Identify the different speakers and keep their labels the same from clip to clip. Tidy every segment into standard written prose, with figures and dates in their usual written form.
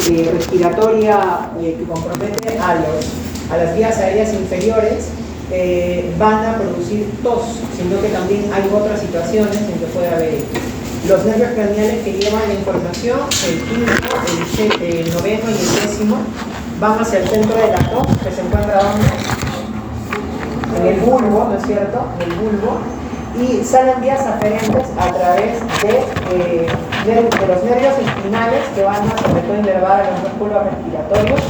Speaker 1: respiratoria que compromete a las vías aéreas inferiores, van a producir tos, sino que también hay otras situaciones en que puede haber los nervios craneales que llevan la información, el quinto, el noveno y el décimo, van hacia el centro de la tos, que se encuentra en el bulbo, ¿no es cierto? En el bulbo, y salen vías aferentes a través de los nervios espinales que van a sobre todo inervar a los músculos respiratorios,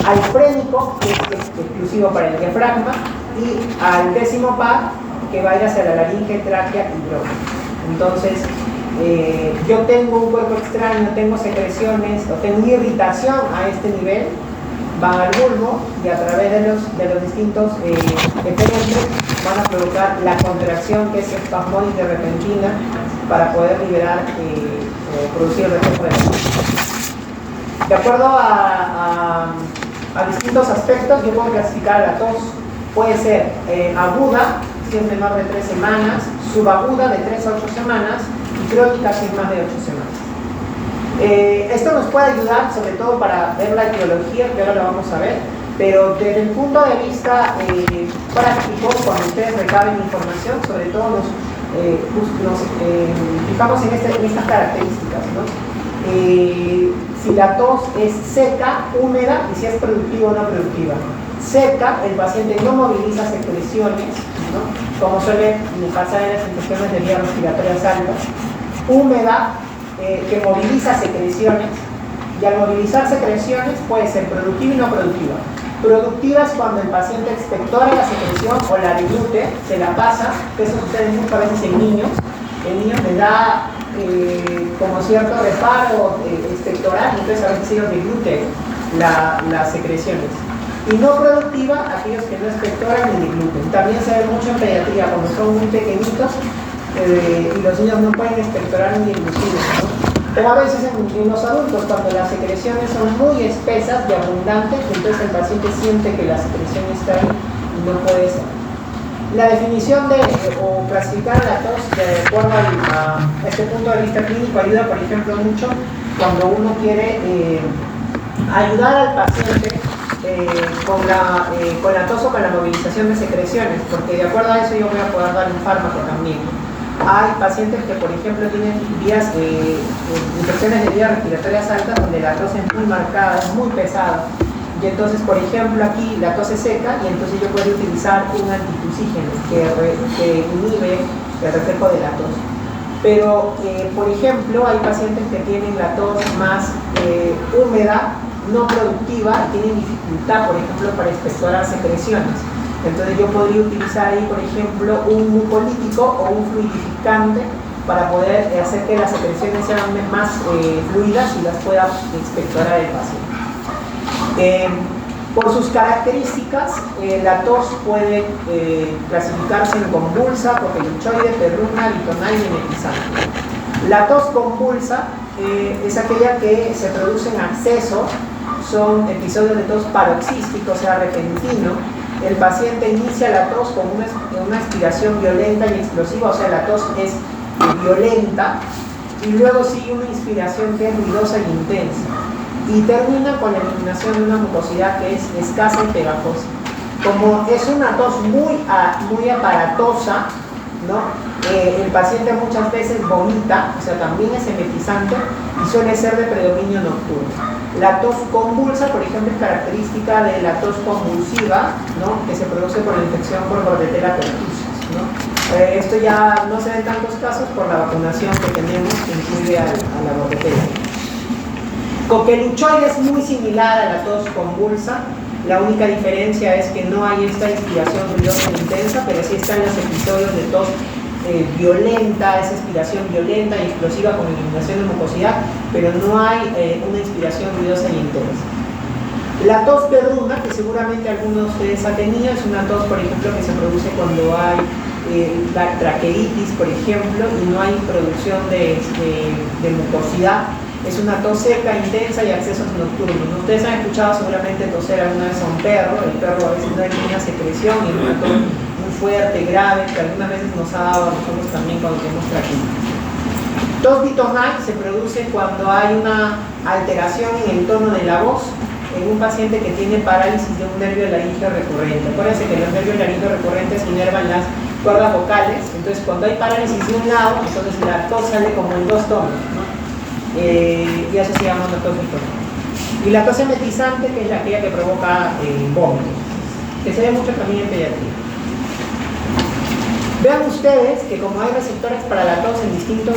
Speaker 1: al frénico, que es exclusivo para el diafragma, y al décimo par, que va a ir hacia la laringe, tráquea y bronquio. Entonces, yo tengo un cuerpo extraño, tengo secreciones, o tengo irritación a este nivel, van al bulbo y a través de los distintos efectos van a provocar la contracción, que es espasmódica y repentina, para poder liberar o producir el reflejo de la tos. De acuerdo a distintos aspectos, yo puedo clasificar la tos. Puede ser aguda, si es menor de 3 semanas, subaguda de 3 a 8 semanas y crónica si es más de 8 semanas. Esto nos puede ayudar sobre todo para ver la etiología, que ahora lo vamos a ver, pero desde el punto de vista práctico, cuando ustedes recaben información, sobre todo nos fijamos en estas características, ¿no? Si la tos es seca, húmeda y si es productiva o no productiva. Seca, el paciente no moviliza secreciones, ¿no? Como suele pasar en las infecciones de vías respiratorias altas. Húmeda, que moviliza secreciones, y al movilizar secreciones puede ser productiva y no productiva. Productiva es cuando el paciente expectora la secreción o la diglute, se la pasa, que eso sucede muchas veces en niños. El niño le da como cierto reparo expectoral, entonces a veces ellos digluten las secreciones. Y no productiva, aquellos que no expectoran ni digluten. También se ve mucho en pediatría, cuando son muy pequeñitos y los niños no pueden expectorar ni deglutir, ¿no? Pero a veces en los adultos, cuando las secreciones son muy espesas y abundantes, entonces el paciente siente que la secreción está ahí y no puede ser. La definición o clasificar la tos de acuerdo a este punto de vista clínico ayuda, por ejemplo, mucho cuando uno quiere ayudar al paciente con la tos o con la movilización de secreciones, porque de acuerdo a eso yo voy a poder dar un fármaco también. Hay pacientes que, por ejemplo, tienen infecciones de vías respiratorias altas donde la tos es muy marcada, es muy pesada. Y entonces, por ejemplo, aquí la tos es seca y entonces yo puedo utilizar un antitusígeno que inhibe el reflejo de la tos. Pero, por ejemplo, hay pacientes que tienen la tos más húmeda, no productiva, y tienen dificultad, por ejemplo, para expectorar secreciones. Entonces yo podría utilizar ahí, por ejemplo, un mucolítico o un fluidificante para poder hacer que las secreciones sean más fluidas y las pueda expectorar el paciente. Por sus características, la tos puede clasificarse en convulsa, coqueluchoide, perruna, bitonal y emetizante. La tos convulsa es aquella que se produce en acceso, son episodios de tos paroxístico, o sea, repentino. El paciente inicia la tos con una expiración violenta y explosiva, o sea, la tos es violenta, y luego sigue una inspiración que es ruidosa y intensa, y termina con la eliminación de una mucosidad que es escasa y pegajosa. Como es una tos muy aparatosa, ¿no? El paciente muchas veces vomita, o sea, también es emetizante y suele ser de predominio nocturno. La tos convulsa, por ejemplo, es característica de la tos convulsiva, ¿no? Que se produce por la infección por Bordetella pertussis, ¿no? Esto ya no se ve en tantos casos por la vacunación que tenemos que incluye a la Bordetella. Coqueluchoide es muy similar a la tos convulsa. La única diferencia es que no hay esta inspiración ruidosa e intensa, pero sí están los episodios de tos violenta, esa inspiración violenta y explosiva con eliminación de mucosidad, pero no hay una inspiración ruidosa e intensa. La tos perruna, que seguramente algunos de ustedes han tenido, es una tos, por ejemplo, que se produce cuando hay la traqueitis, por ejemplo, y no hay producción de mucosidad. Es una tos seca, intensa y accesos nocturnos. Ustedes han escuchado seguramente toser alguna vez a un perro. El perro a veces no elimina secreción y es una tos muy fuerte, grave, que algunas veces nos ha dado a nosotros también cuando tenemos traqueitis. Tos bitonal se produce cuando hay una alteración en el tono de la voz en un paciente que tiene parálisis de un nervio laríngeo recurrente. Acuérdense que los nervios laríngeo recurrentes inervan las cuerdas vocales, entonces cuando hay parálisis de un lado, entonces la tos sale como en dos tonos, ¿no? Y eso se llama una tos bitonal. Y la tos emetizante, que es aquella que provoca vómitos, que se ve mucho también en pediatría. Vean ustedes que como hay receptores para la tos en distintos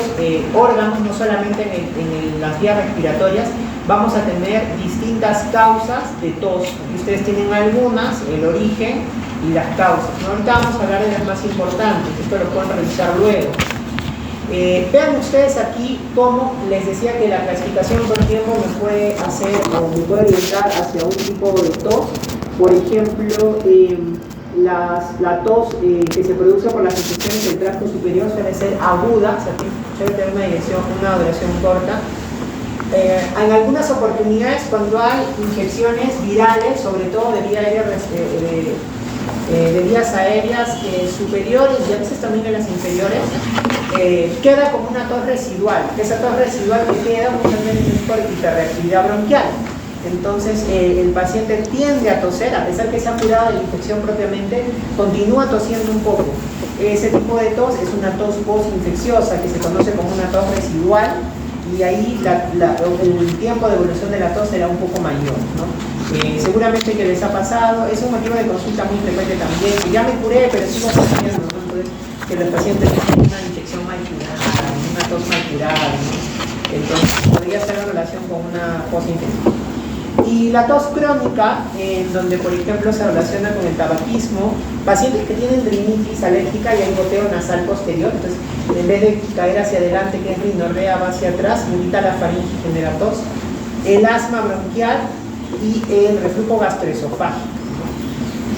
Speaker 1: órganos, no solamente en las vías respiratorias, vamos a tener distintas causas de tos. Aquí ustedes tienen algunas, el origen y las causas. Ahorita vamos a hablar de las más importantes, esto lo pueden revisar luego. Vean ustedes aquí cómo les decía que la clasificación por tiempo me puede hacer o me puede orientar hacia un tipo de tos. Por ejemplo, la tos que se produce por las infecciones del tracto superior suele ser aguda, o sea, suele tener una duración corta. En algunas oportunidades, cuando hay infecciones virales, sobre todo de vías aéreas superiores y a veces también de las inferiores, queda como una tos residual. Esa tos residual que queda muchas veces es por hiperreactividad bronquial. Entonces el paciente tiende a toser, a pesar que se ha curado de la infección propiamente, continúa tosiendo un poco. Ese tipo de tos es una tos postinfecciosa que se conoce como una tos residual, y ahí el tiempo de evolución de la tos será un poco mayor, ¿no? Seguramente que les ha pasado, es un motivo de consulta muy frecuente también, que ya me curé pero sigo tosiendo, ¿no? Entonces, que los pacientes tienen una infección mal curada, una tos mal curada, ¿no? Entonces podría ser en relación con una postinfección. Y la tos crónica, donde por ejemplo se relaciona con el tabaquismo, pacientes que tienen rinitis alérgica y hay goteo nasal posterior, entonces en vez de caer hacia adelante, que es rinorrea, va hacia atrás, irrita la faringe y genera tos, el asma bronquial y el reflujo gastroesofágico.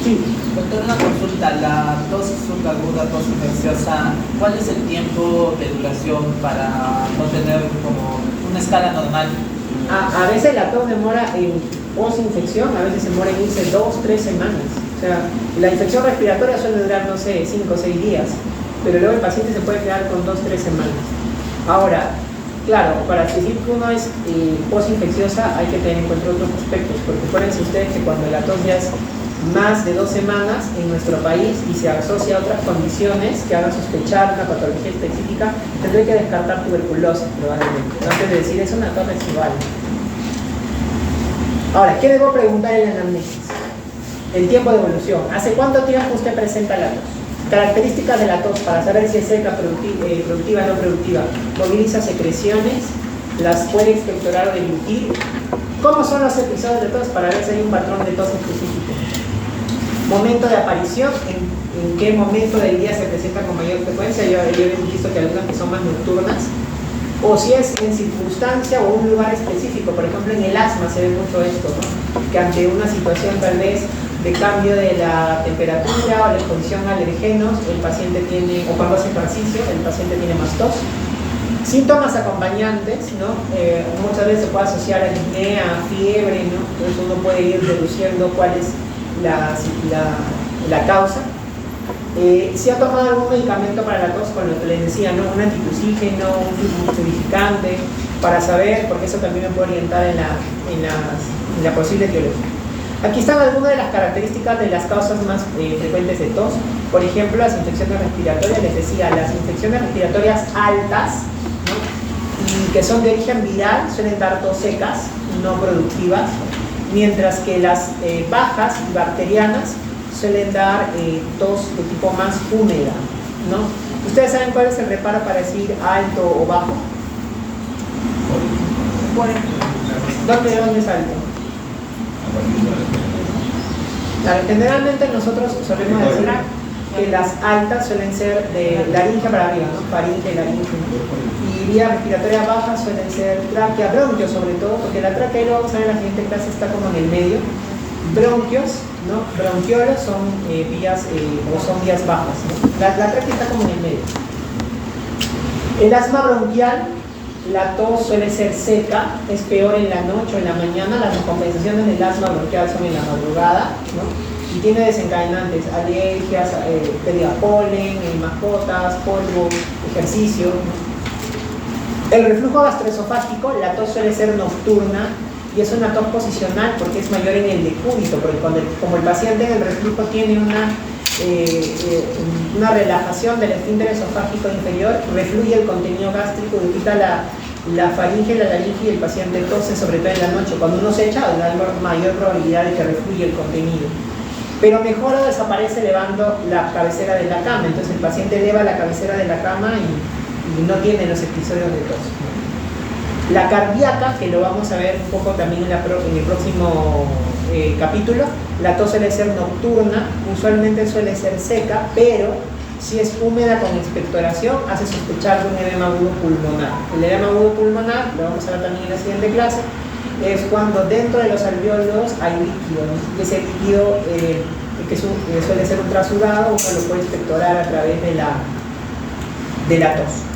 Speaker 1: Sí.
Speaker 2: Doctor, una consulta, la tos subaguda, tos infecciosa, ¿cuál es el tiempo de duración para no tener como una escala normal?
Speaker 1: A veces la tos demora en posinfección, a veces se demora en irse 2-3 semanas. O sea, la infección respiratoria suele durar, no sé, 5 o 6 días, pero luego el paciente se puede quedar con 2-3 semanas. Ahora, claro, para decir que uno es posinfecciosa hay que tener en cuenta otros aspectos, porque acuérdense ustedes que cuando la tos ya es más de 2 semanas en nuestro país y se asocia a otras condiciones que hagan sospechar una patología específica, tendré que descartar tuberculosis probablemente, antes de decir es una tos residual. Ahora, ¿qué debo preguntar en la anamnesis? El tiempo de evolución. ¿Hace cuánto tiempo usted presenta la tos? Características de la tos para saber si es seca, productiva o no productiva. Moviliza secreciones, las puede expectorar o deglutir. ¿Cómo son los episodios de tos para ver si hay un patrón de tos específico? Momento de aparición, en qué momento del día se presenta con mayor frecuencia. Yo he visto que algunas que son más nocturnas, o si es en circunstancia o un lugar específico. Por ejemplo, en el asma se ve mucho esto, ¿no? Que ante una situación tal vez de cambio de la temperatura o la exposición a alergenos, el paciente tiene, o cuando hace ejercicio, el paciente tiene más tos. Síntomas acompañantes, ¿no? Muchas veces se puede asociar a disnea, a fiebre, ¿no? Entonces uno puede ir deduciendo cuál es la causa. Si ha tomado algún medicamento para la tos, con lo que les decía, ¿no? Un antitusígeno, un fluidificante, para saber, porque eso también me puede orientar en la posible etiología. Aquí están algunas de las características de las causas más frecuentes de tos. Por ejemplo, las infecciones respiratorias, les decía, las infecciones respiratorias altas, ¿no? Y que son de origen viral, suelen dar tos secas, no productivas, mientras que las bajas y bacterianas suelen dar tos de tipo más húmeda, ¿no? ¿Ustedes saben cuál es el reparo para decir alto o bajo? ¿Dónde es alto? Claro, generalmente nosotros solemos decir que las altas suelen ser de laringe para arriba, ¿no? Faringe, laringe. Y vía respiratoria baja suelen ser tráquea, bronquios sobre todo, porque la tráquea, lo vamos a ver en la siguiente clase, está como en el medio. Bronquios, ¿no? Bronquiolos son vías bajas, ¿no? La tráquea está como en el medio. El asma bronquial, la tos suele ser seca, es peor en la noche o en la mañana. Las descompensaciones del asma bronquial son en la madrugada, ¿no? Y tiene desencadenantes, alergias, pérdida de polen, mascotas, polvo, ejercicio, ¿no? El reflujo gastroesofágico, la tos suele ser nocturna y es una tos posicional porque es mayor en el decúbito, porque como el paciente en el reflujo tiene una relajación del esfínter esofágico inferior, refluye el contenido gástrico, irrita la faringe, la laringe y el paciente tose, sobre todo en la noche. Cuando uno se echa, hay mayor probabilidad de que refluya el contenido. Pero mejora o desaparece elevando la cabecera de la cama. Entonces el paciente eleva la cabecera de la cama y no tiene los episodios de tos. La cardíaca, que lo vamos a ver un poco también en el próximo capítulo, la tos suele ser nocturna, usualmente suele ser seca, pero si es húmeda con expectoración, hace sospechar de un edema agudo pulmonar. El edema agudo pulmonar, lo vamos a ver también en la siguiente clase, es cuando dentro de los alvéolos hay líquido, ¿no? Y ese líquido, que suele ser ultrasudado, uno lo puede expectorar a través de la tos.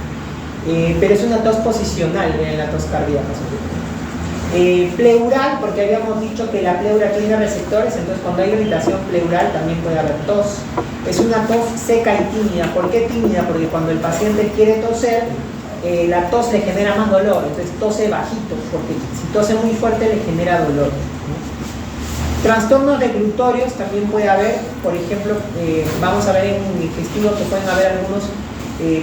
Speaker 1: Pero es una tos posicional en la tos cardíaca. Pleural, porque habíamos dicho que la pleura tiene receptores, entonces cuando hay irritación pleural también puede haber tos. Es una tos seca y tímida. ¿Por qué tímida? Porque cuando el paciente quiere toser, la tos le genera más dolor, entonces tose bajito, porque si tose muy fuerte le genera dolor. Trastornos deglutorios también puede haber, por ejemplo, vamos a ver en el digestivo que pueden haber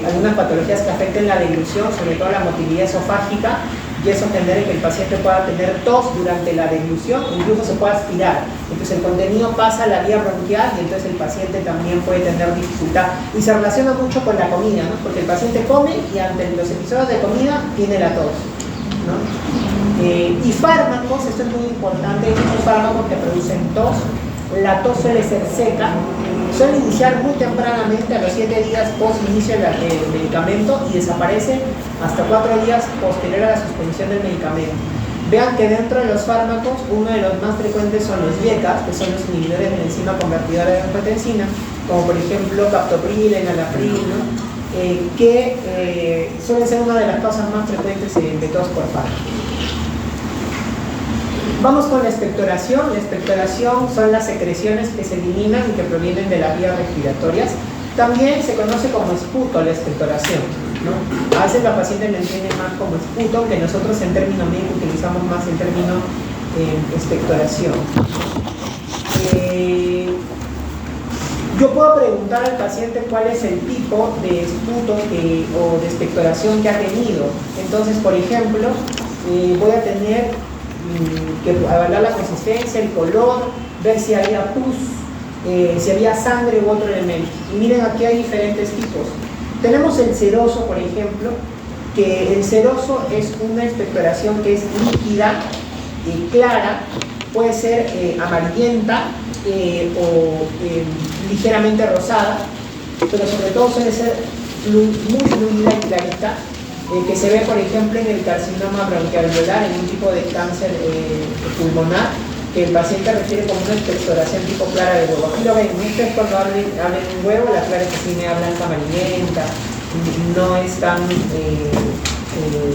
Speaker 1: algunas patologías que afecten la deglución, sobre todo la motilidad esofágica, y eso genera que el paciente pueda tener tos durante la deglución, incluso se pueda aspirar. Entonces el contenido pasa a la vía bronquial y entonces el paciente también puede tener dificultad. Y se relaciona mucho con la comida, ¿no? Porque el paciente come y ante los episodios de comida tiene la tos, ¿no? Y fármacos, esto es muy importante, hay muchos fármacos que producen tos. La tos suele ser seca, suele iniciar muy tempranamente, a los 7 días post inicio del medicamento, y desaparece hasta 4 días posterior a la suspensión del medicamento. Vean que dentro de los fármacos, uno de los más frecuentes son los IECA, que son los inhibidores de la enzima convertidora de angiotensina, como por ejemplo captopril, enalapril, ¿no? Que suelen ser una de las causas más frecuentes de tos por fármaco. Vamos con la expectoración. La expectoración son las secreciones que se eliminan y que provienen de las vías respiratorias. También se conoce como esputo la expectoración, ¿no? A veces la paciente lo entiende más como esputo, aunque nosotros en término médico utilizamos más el término expectoración. Yo puedo preguntar al paciente cuál es el tipo de esputo o de expectoración que ha tenido. Entonces, por ejemplo, voy a tener que evaluar la consistencia, el color, ver si había pus, si había sangre u otro elemento. Y miren, aquí hay diferentes tipos. Tenemos el seroso, por ejemplo, que el seroso es una expectoración que es líquida y clara, puede ser amarillenta o ligeramente rosada, pero sobre todo suele ser muy fluida y clarita, que se ve, por ejemplo, en el carcinoma bronquialveolar, en un tipo de cáncer pulmonar, que el paciente refiere como una expectoración tipo clara de huevo. Aquí lo ven, ustedes cuando abren un huevo, la clara es así media blanca amarillenta, no es tan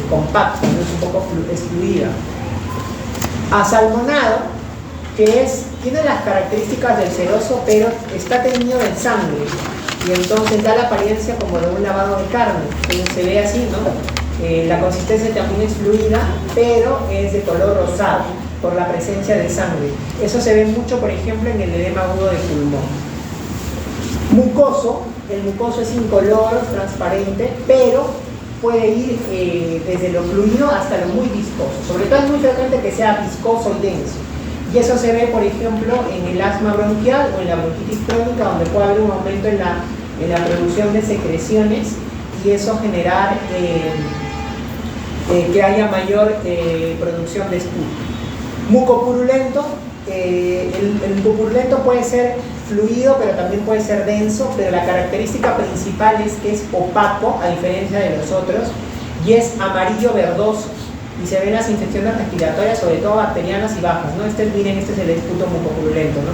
Speaker 1: compacta, no es un poco fluida. Asalmonado, que tiene las características del seroso, pero está teñido en sangre, y entonces da la apariencia como de un lavado de carne, entonces se ve así, ¿no? La consistencia también es fluida, pero es de color rosado por la presencia de sangre. Eso se ve mucho, por ejemplo, en el edema agudo de pulmón. Mucoso, el mucoso es incoloro, transparente, pero puede ir desde lo fluido hasta lo muy viscoso. Sobre todo es muy frecuente que sea viscoso y denso. Y eso se ve, por ejemplo, en el asma bronquial o en la bronquitis crónica, donde puede haber un aumento en la producción de secreciones, y eso generar que haya mayor producción de esputo. Mucopurulento, el mucopurulento puede ser fluido, pero también puede ser denso, pero la característica principal es que es opaco, a diferencia de los otros, y es amarillo verdoso, y se ven las infecciones respiratorias, sobre todo bacterianas y bajas, ¿no? Miren, este es el esputo mucopurulento, ¿no?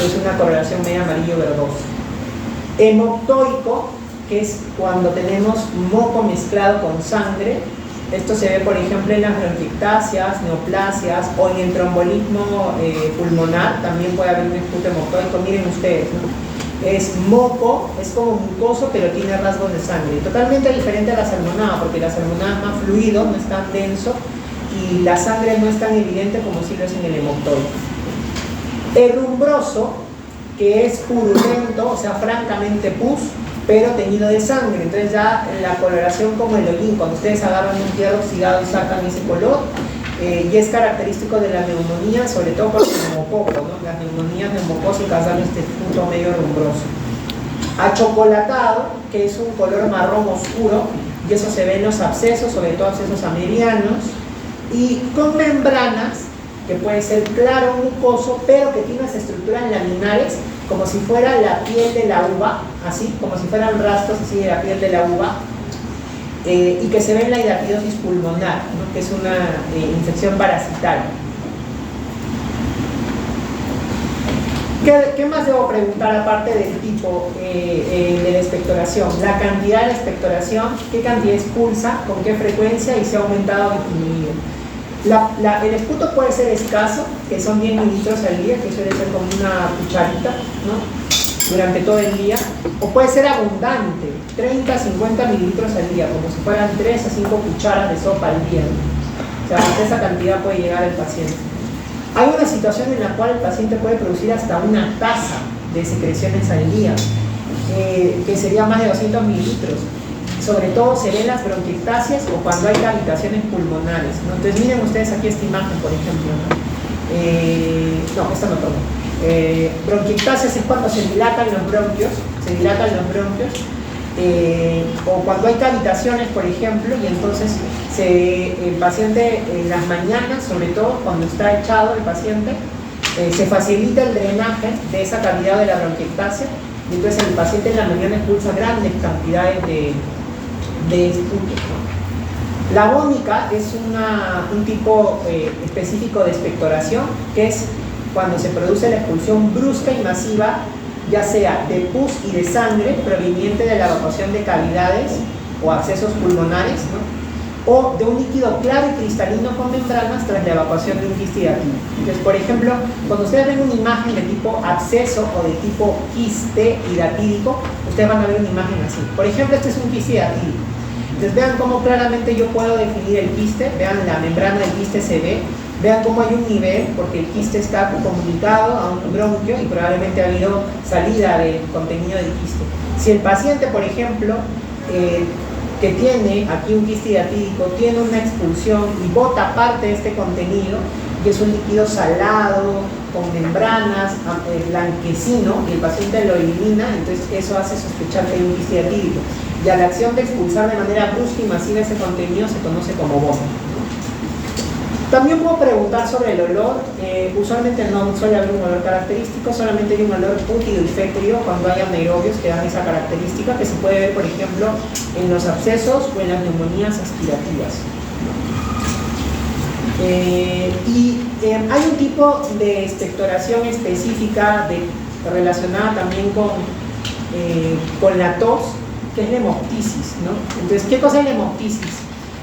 Speaker 1: Es una correlación media amarillo verdoso. Hemoptoico, que es cuando tenemos moco mezclado con sangre. Esto se ve, por ejemplo, en las bronquiectasias, neoplasias o en el trombolismo pulmonar. También puede haber un esputo hemoptoico, miren ustedes, ¿no? Es moco, es como mucoso, pero tiene rasgos de sangre. Totalmente diferente a la salmonada, porque la salmonada es más fluido, no es tan denso, y la sangre no es tan evidente como si lo es en el hemoctoide. Herrumbroso, que es purulento, o sea, francamente pus, pero teñido de sangre. Entonces ya la coloración como el hollín, cuando ustedes agarran un hierro oxidado y sacan ese color, y es característico de la neumonía, sobre todo por el neumococo, ¿no? Las neumonías neumocócicas dan este punto medio rumbroso. Achocolatado, que es un color marrón oscuro, y eso se ve en los abscesos, sobre todo abscesos amerianos, y con membranas, que puede ser claro mucoso, pero que tiene unas estructuras laminares, como si fuera la piel de la uva, así, como si fueran rastros así de la piel de la uva, y que se ve en la hidratidosis pulmonar, ¿no? Que es una infección parasitaria. ¿Qué más debo preguntar aparte del tipo de la expectoración? La cantidad de la expectoración, qué cantidad expulsa, con qué frecuencia y si ha aumentado o disminuido. El esputo puede ser escaso, que son 10 mililitros al día, que suele ser como una cucharita, ¿no? Durante todo el día, o puede ser abundante, 30 a 50 mililitros al día, como si fueran 3 a 5 cucharas de sopa al día, ¿no? O sea, hasta esa cantidad puede llegar el paciente. Hay una situación en la cual el paciente puede producir hasta una taza de secreciones al día, que sería más de 200 mililitros. Sobre todo se ven las bronquiectasias o cuando hay cavitaciones pulmonares, ¿no? Entonces miren ustedes aquí esta imagen, por ejemplo, ¿no? No, esta no tomo. Bronquiectasias es cuando se dilatan los bronquios, o cuando hay cavitaciones, por ejemplo, y entonces el paciente en las mañanas, sobre todo cuando está echado el paciente, se facilita el drenaje de esa cavidad de la bronquiectasia, y entonces el paciente en la mañana expulsa grandes cantidades de esputos, ¿no? La vómica es un tipo específico de expectoración, que es cuando se produce la expulsión brusca y masiva, ya sea de pus y de sangre proveniente de la evacuación de cavidades o abscesos pulmonares, ¿no? O de un líquido claro y cristalino con membranas tras la evacuación de un quiste hidatídico. Entonces, por ejemplo, cuando ustedes ven una imagen de tipo absceso o de tipo quiste hidatídico, ustedes van a ver una imagen así. Por ejemplo, este es un quiste hidatídico. Entonces vean cómo claramente yo puedo definir el quiste, vean la membrana del quiste se ve, vean cómo hay un nivel, porque el quiste está comunicado a un bronquio y probablemente ha habido salida del contenido del quiste. Si el paciente, por ejemplo, que tiene aquí un quiste hidatídico, tiene una expulsión y bota parte de este contenido, que es un líquido salado, con membranas, blanquecino, y el paciente lo elimina, entonces eso hace sospechar que hay un quiste hidatídico. Y a la acción de expulsar de manera brusca y masiva ese contenido se conoce como vómito. También puedo preguntar sobre el olor. Usualmente no suele haber un olor característico, solamente hay un olor pútrido y fétrido cuando hay anaerobios que dan esa característica, que se puede ver, por ejemplo, en los abscesos o en las neumonías aspirativas. Hay un tipo de expectoración específica relacionada también con la tos, que es la hemoptisis, ¿no? Entonces, ¿qué cosa es la hemoptisis?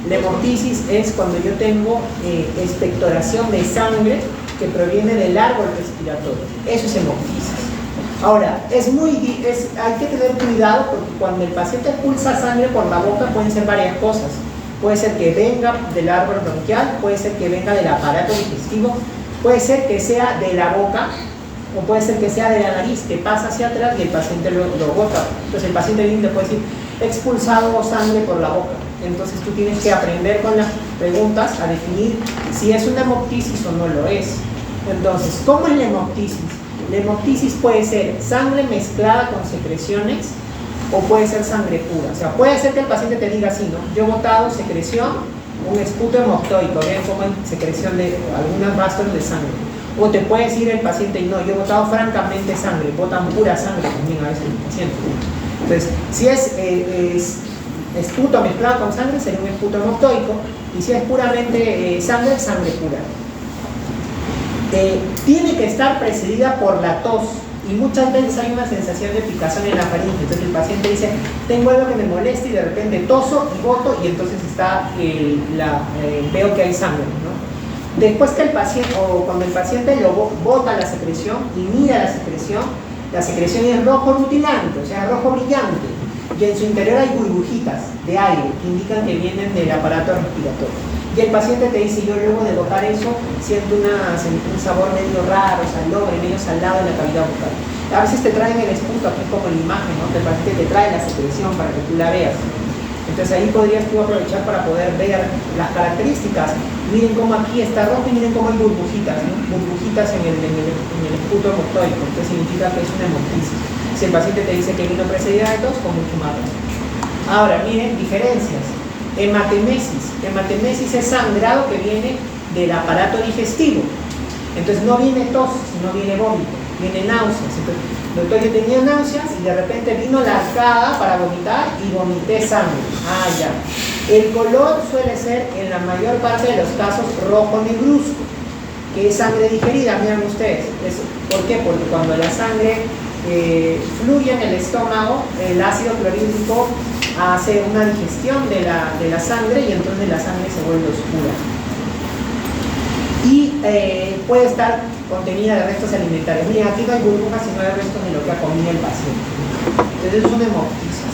Speaker 1: La hemoptisis es cuando yo tengo expectoración de sangre que proviene del árbol respiratorio. Eso es hemoptisis. Ahora, hay que tener cuidado porque cuando el paciente expulsa sangre por la boca pueden ser varias cosas. Puede ser que venga del árbol bronquial, puede ser que venga del aparato digestivo, puede ser que sea de la boca, o puede ser que sea de la nariz, que pasa hacia atrás y el paciente lo bota. Entonces el paciente bien te puede decir, he expulsado sangre por la boca. Entonces tú tienes que aprender con las preguntas a definir si es una hemoptisis o no lo es. Entonces, ¿cómo es la hemoptisis? La hemoptisis puede ser sangre mezclada con secreciones o puede ser sangre pura. O sea, puede ser que el paciente te diga así, ¿no? Yo he botado secreción, un esputo hemoptoico, vean cómo hay secreción de algunas rastros de sangre. O te puede decir el paciente, no, yo he botado francamente sangre, botan pura sangre también a veces el paciente. Entonces, si es esputo mezclado con sangre, sería un esputo hemoptoico, y si es puramente sangre, sangre pura. Tiene que estar precedida por la tos, y muchas veces hay una sensación de picazón en la faringe. Entonces el paciente dice, tengo algo que me molesta, y de repente toso y boto, y entonces veo que hay sangre, ¿no? Después que el paciente, o cuando el paciente bota la secreción y mira la secreción, La secreción es rojo rutilante, o sea, rojo brillante, y en su interior hay burbujitas de aire que indican que vienen del aparato respiratorio. Y el paciente te dice, yo luego de botar eso siento un sabor medio raro, salobre, medio salado en la cavidad bucal. A veces te traen el esputo aquí como la imagen, ¿no? El paciente te trae la secreción para que tú la veas. Entonces ahí podrías tú aprovechar para poder ver las características. Miren cómo aquí está rojo y miren cómo hay burbujitas, ¿no? Burbujitas en el esputo hemoctóico, que significa que es una hemoptisis. Si el paciente te dice que vino precedida de tos, con mucho más razón. Ahora, miren, diferencias. Hematemesis. Hematemesis es sangrado que viene del aparato digestivo. Entonces no viene tos, sino viene vómito, viene náuseas. Entonces, doctor, yo tenía náuseas y de repente vino la arcada para vomitar y vomité sangre. Ah, ya. El color suele ser, en la mayor parte de los casos, rojo negruzco, que es sangre digerida, miren ustedes. ¿Por qué? Porque cuando la sangre fluye en el estómago, el ácido clorhídrico hace una digestión de la sangre y entonces la sangre se vuelve oscura. Y puede estar contenida de restos alimentarios. Miren, aquí no hay burbujas, sino hay restos de lo que ha comido el paciente. Entonces son hemoptisis.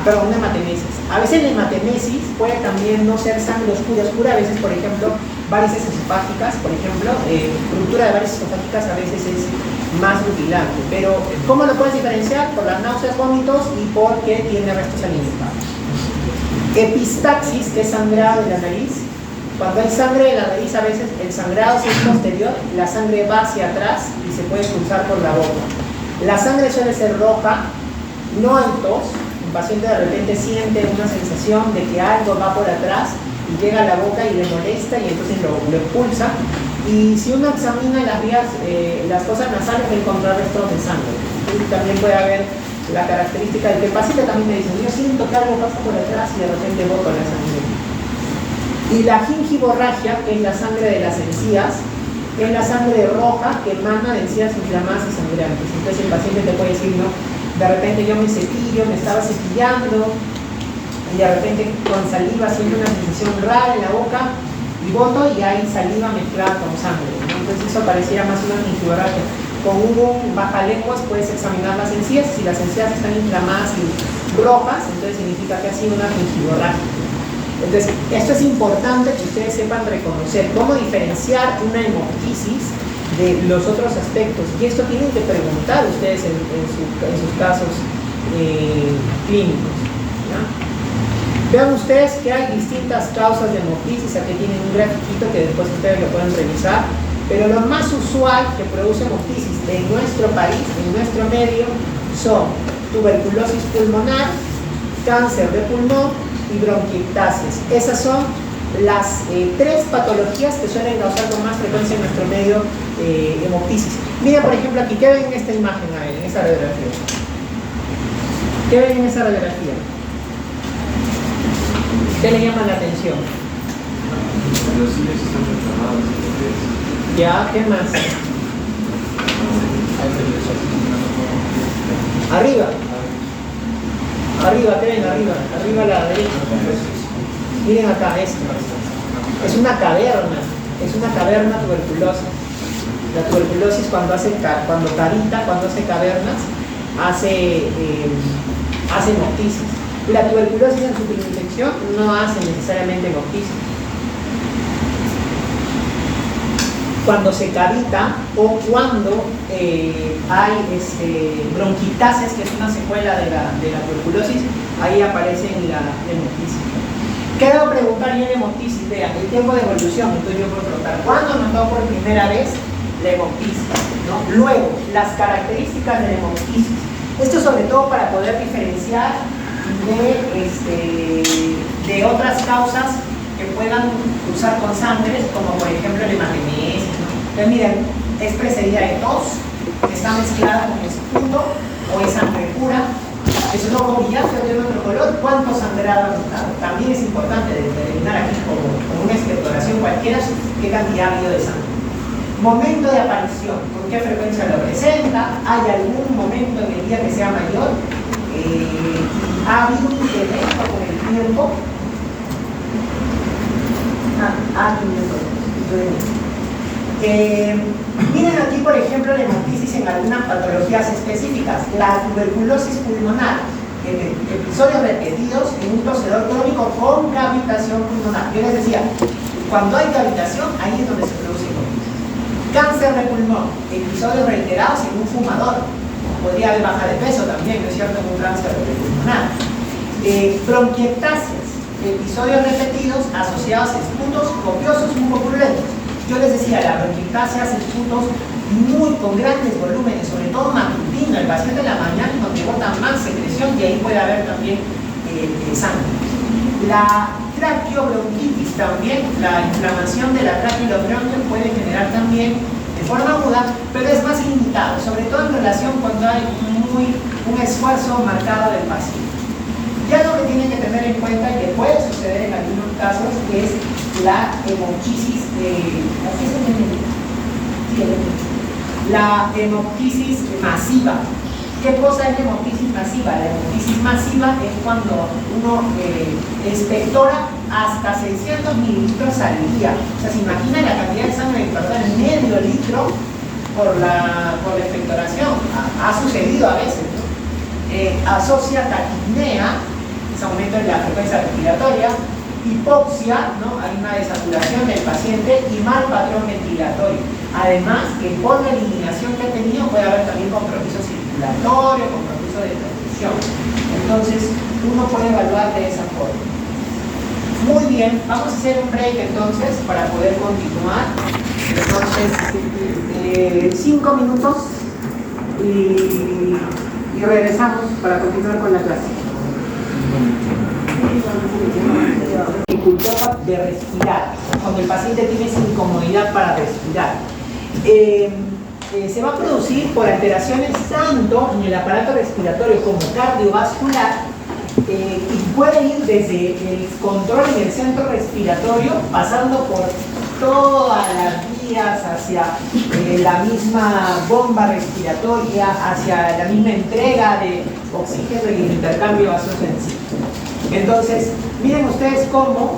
Speaker 1: Perdón, una hematemesis. A veces la hematemesis puede también no ser sangre oscura. A veces, por ejemplo, varices esofágicas, por ejemplo, ruptura de varices esofágicas a veces es más rutilante. Pero, ¿cómo lo puedes diferenciar? Por las náuseas, vómitos y porque tiene restos alimentarios. Epistaxis, que es sangrado de la nariz. Cuando hay sangre de la nariz, a veces el sangrado si es posterior, la sangre va hacia atrás y se puede expulsar por la boca. La sangre suele ser roja, no hay tos. El paciente de repente siente una sensación de que algo va por atrás y llega a la boca y le molesta y entonces lo expulsa. Y si uno examina las vías, las fosas nasales, va a encontrar restos de sangre. Y también puede haber la característica de que el paciente también me dice, yo siento que algo pasa por atrás y de repente boto la sangre. Y la gingivorragia, que es la sangre de las encías, es la sangre roja que emana de encías inflamadas y sangrantes. Entonces el paciente te puede decir, no, de repente yo me cepillo, me estaba cepillando, y de repente con saliva siento una sensación rara en la boca, y boto y hay saliva mezclada con sangre, ¿no? Entonces eso pareciera más una gingivorragia. Con un bajalenguas puedes examinar las encías, si las encías están inflamadas y rojas, entonces significa que ha sido una gingivorragia. Entonces, esto es importante que ustedes sepan reconocer cómo diferenciar una hemoptisis de los otros aspectos. Y esto tienen que preguntar ustedes en sus casos clínicos, ¿no? Vean ustedes que hay distintas causas de hemoptisis. Aquí tienen un grafiquito que después ustedes lo pueden revisar. Pero lo más usual que produce hemoptisis en nuestro país, en nuestro medio, son tuberculosis pulmonar, cáncer de pulmón y bronquiectasias. Esas son las tres patologías que suelen causar con más frecuencia en nuestro medio hemoptisis. Miren, por ejemplo, aquí, ¿qué ven en esta imagen, en esa radiografía? ¿Qué ven en esa radiografía? ¿Qué le llama la atención?
Speaker 3: Los cines están inflamados.
Speaker 1: Ya, ¿qué más? Arriba. Arriba, ¿qué ven? Arriba a la derecha. Miren acá, esto. Es una caverna tuberculosa. La tuberculosis cuando cavita, cuando hace cavernas, hace hemoptisis. La tuberculosis en su infección no hace necesariamente hemoptisis. Cuando se cavita o cuando hay bronquitasis, que es una secuela de la tuberculosis, ahí aparece en la hemoptisis. ¿Qué debo preguntar yo en hemoptisis? Vean, el tiempo de evolución. Entonces yo puedo preguntar, ¿cuándo notó por primera vez la hemoptisis? ¿No? Luego, las características de la hemoptisis. Esto sobre todo para poder diferenciar de otras causas que puedan cruzar con sangre, como por ejemplo el hematemesis, ¿no? Entonces miren, es precedida de tos, está mezclada con esputo o es sangre pura, es un ojo brillante o tiene otro color, ¿cuánto sangrado ha notado? También es importante determinar aquí como una expectoración cualquiera qué cantidad ha habido de sangre. Momento de aparición, ¿con qué frecuencia lo presenta? ¿Hay algún momento en el día que sea mayor? ¿Ha habido un incremento con el tiempo? Miren aquí por ejemplo, la hemoptisis en algunas patologías específicas, la tuberculosis pulmonar, episodios repetidos en un tosedor crónico con cavitación pulmonar. Yo les decía, cuando hay cavitación, ahí es donde se produce hemoptisis. Cáncer de pulmón, episodios reiterados en un fumador. Podría haber baja de peso también, ¿no es cierto?, en un cáncer pulmonar. Bronquiectasias, episodios repetidos asociados a esputos copiosos mucopurulentos. Yo les decía, la bronquiectasia hace esputos con grandes volúmenes, sobre todo matutino, el paciente en la mañana donde bota más secreción y ahí puede haber también sangre. La traqueobronquitis también, la inflamación de la tráquea y los bronquios puede generar también de forma aguda, pero es más limitado, sobre todo en relación cuando hay un esfuerzo marcado del paciente. Ya lo que tienen que tener en cuenta y que puede suceder en algunos casos es la hemoptisis, la hemoptisis masiva. ¿Qué cosa es la hemoptisis masiva? La hemoptisis masiva es cuando uno expectora hasta 600 mililitros al día. O sea, se imagina la cantidad de sangre que pasa en medio litro por la expectoración. Ha sucedido a veces, ¿no? Asocia taquipnea, es aumento en la frecuencia respiratoria, hipoxia, ¿no? Hay una desaturación del paciente y mal patrón ventilatorio. Además, que por la eliminación que ha tenido puede haber también compromiso circulatorio, compromiso de transfusión. Entonces, uno puede evaluar de esa forma. Muy bien, vamos a hacer un break entonces para poder continuar. Entonces, 5 minutos y regresamos para continuar con la clase. Dificultad de respirar, cuando el paciente tiene esa incomodidad para respirar. Se va a producir por alteraciones tanto en el aparato respiratorio como cardiovascular y puede ir desde el control en el centro respiratorio, pasando por todas las vías hacia la misma bomba respiratoria, hacia la misma entrega de oxígeno y el intercambio gaseoso en sí. Entonces, miren ustedes cómo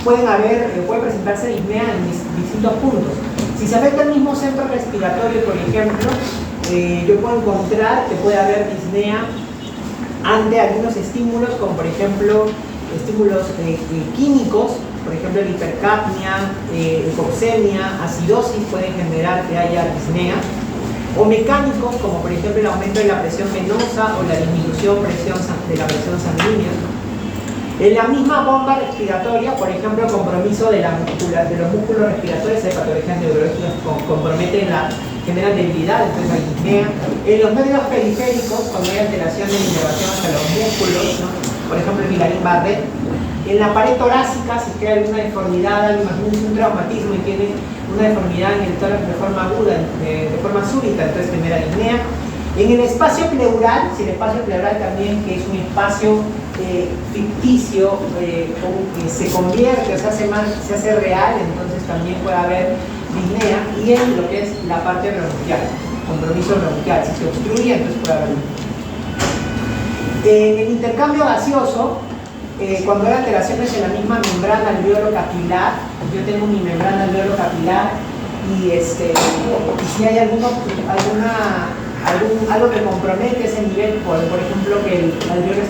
Speaker 1: puede presentarse disnea en distintos puntos. Si se afecta el mismo centro respiratorio, por ejemplo, yo puedo encontrar que puede haber disnea ante algunos estímulos, como por ejemplo estímulos químicos, por ejemplo la hipercapnia, hipoxemia, acidosis pueden generar que haya disnea, o mecánicos, como por ejemplo el aumento de la presión venosa o la disminución de la presión sanguínea. En la misma bomba respiratoria, por ejemplo, compromiso de los músculos respiratorios, hay patologías neurológicas que generan debilidad, entonces hay disnea. En los medios periféricos, cuando hay alteración de la inervación hacia los músculos, ¿no? Por ejemplo, el Villarín-Barrett. En la pared torácica, si queda alguna deformidad, imagínense un traumatismo y tiene una deformidad en el tórax de forma aguda, de forma súbita, entonces genera disnea. En el espacio pleural, si el espacio pleural también, que es un espacio ficticio, se convierte o se hace real, entonces también puede haber disnea. Y en lo que es la parte bronquial, compromiso bronquial, si se obstruye, entonces puede haber disnea. En el intercambio gaseoso, cuando hay alteraciones en la misma membrana alveolo capilar, yo tengo mi membrana alveolo capilar y si hay algo que compromete ese nivel, por ejemplo que el alveolo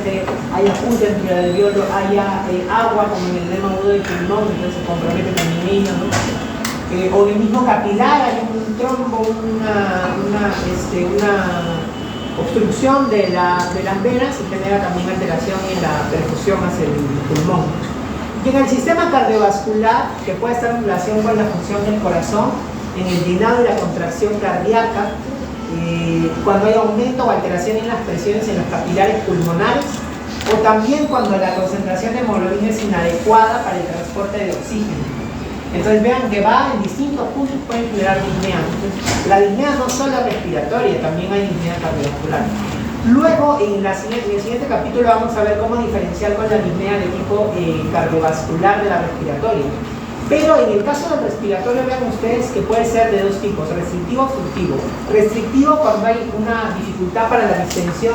Speaker 1: haya punto entre el alveolo, haya agua como en el edema agudo del pulmón, entonces se compromete también ello, ¿no? O en el mismo capilar hay un trombo, una obstrucción de las venas y genera también alteración en la perfusión hacia el pulmón. Y en el sistema cardiovascular, que puede estar en relación con la función del corazón, en el llenado y la contracción cardíaca, cuando hay aumento o alteración en las presiones en los capilares pulmonares, o también cuando la concentración de hemoglobina es inadecuada para el transporte de oxígeno. Entonces vean que va en distintos puntos, pueden generar disnea. Entonces, la disnea no solo es respiratoria, también hay disnea cardiovascular. Luego, en el siguiente capítulo vamos a ver cómo diferenciar con la disnea de tipo cardiovascular de la respiratoria. Pero en el caso del respiratorio, vean ustedes que puede ser de dos tipos, restrictivo o obstructivo. Restrictivo cuando hay una dificultad para la distensión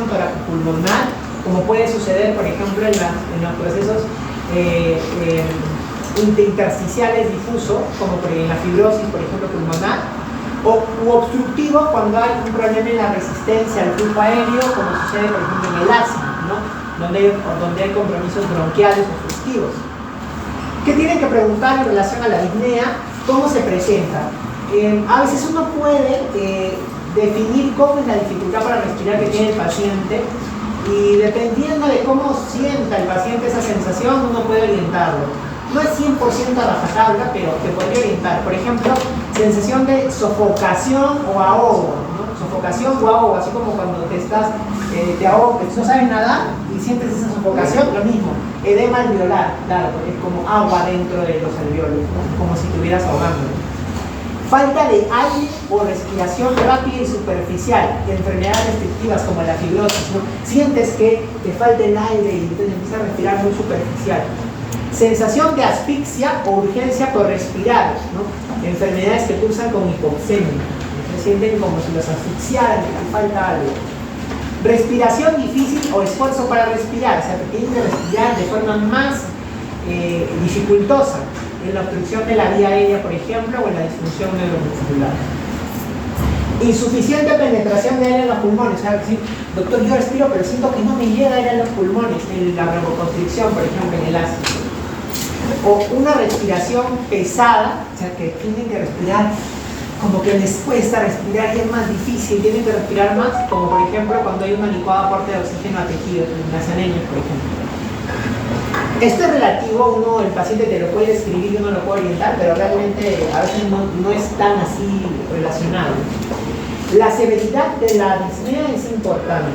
Speaker 1: pulmonar, como puede suceder, por ejemplo, en los procesos intersticiales difusos, como en la fibrosis, por ejemplo, pulmonar, u obstructivo cuando hay un problema en la resistencia al flujo aéreo, como sucede por ejemplo en el asma, ¿no? donde hay compromisos bronquiales obstructivos. ¿Qué tienen que preguntar en relación a la disnea? ¿Cómo se presenta? A veces uno puede definir cómo es la dificultad para respirar que tiene el paciente, y dependiendo de cómo sienta el paciente esa sensación, uno puede orientarlo. No es 100% a rajatabla, pero te podría orientar. Por ejemplo, sensación de sofocación o ahogo, ¿no? Sofocación o ahogo, así como cuando te ahogas, no sabes nadar y sientes esa sofocación, lo mismo. Edema alveolar, claro, es como agua dentro de los alveolos, ¿no? Como si estuvieras ahogando. Falta de aire o respiración rápida y superficial, enfermedades restrictivas como la fibrosis, ¿no? Sientes que te falta el aire y entonces empiezas a respirar muy superficial. Sensación de asfixia o urgencia por respirar, ¿no? Enfermedades que cursan con hipoxemia, se sienten como si los asfixiaran, que les falta algo. Respiración difícil o esfuerzo para respirar, o sea, que tienen que respirar de forma más dificultosa, en la obstrucción de la vía aérea, por ejemplo, o en la disfunción neuromuscular. Insuficiente penetración de aire en los pulmones, o sea, decir, doctor, yo respiro, pero siento que no me llega aire a los pulmones, en la broncoconstricción, por ejemplo, en el asma. O una respiración pesada, o sea, que tienen que respirar, como que les cuesta respirar y es más difícil, tienen que respirar más, como por ejemplo cuando hay un adecuado aporte de oxígeno a tejidos, en las anémias, por ejemplo. Esto es relativo, el paciente te lo puede describir y uno lo puede orientar, pero realmente a veces no es tan así relacionado. La severidad de la disnea es importante.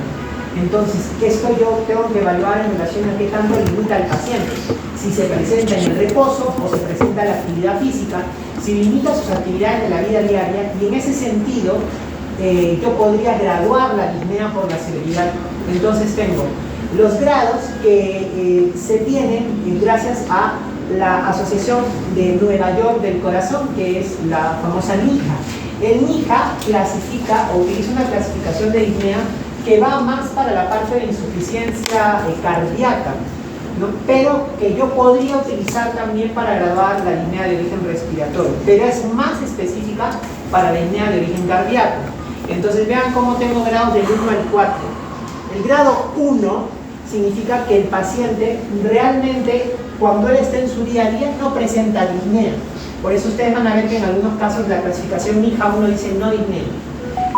Speaker 1: Entonces, esto yo tengo que evaluar en relación a qué tanto limita al paciente. Si se presenta en el reposo o se presenta en la actividad física, si limita sus actividades de la vida diaria, y en ese sentido yo podría graduar la disnea por la severidad. Entonces tengo los grados que se tienen gracias a la Asociación de Nueva York del Corazón, que es la famosa NIHA. El NIHA clasifica o utiliza una clasificación de disnea que va más para la parte de insuficiencia cardíaca, ¿no? Pero que yo podría utilizar también para graduar la disnea de origen respiratorio, pero es más específica para la disnea de origen cardíaco. Entonces vean cómo tengo grados del 1 al 4. El grado 1 significa que el paciente realmente, cuando él está en su día a día, no presenta disnea. Por eso ustedes van a ver que en algunos casos la clasificación NIHA uno dice no disnea.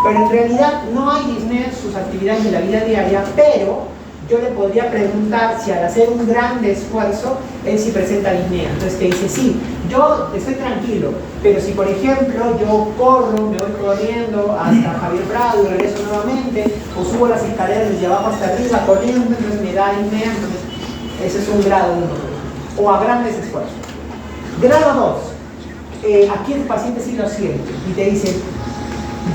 Speaker 1: Pero en realidad no hay disnea en sus actividades de la vida diaria, pero yo le podría preguntar si al hacer un gran esfuerzo, él sí presenta disnea. Entonces te dice, sí, yo estoy tranquilo, pero si por ejemplo yo corro, me voy corriendo hasta Javier Prado y regreso nuevamente, o subo las escaleras desde abajo hasta arriba corriendo, entonces me da disnea, entonces ese es un grado 1. O a grandes esfuerzos. Grado 2, aquí el paciente sí lo siente y te dice,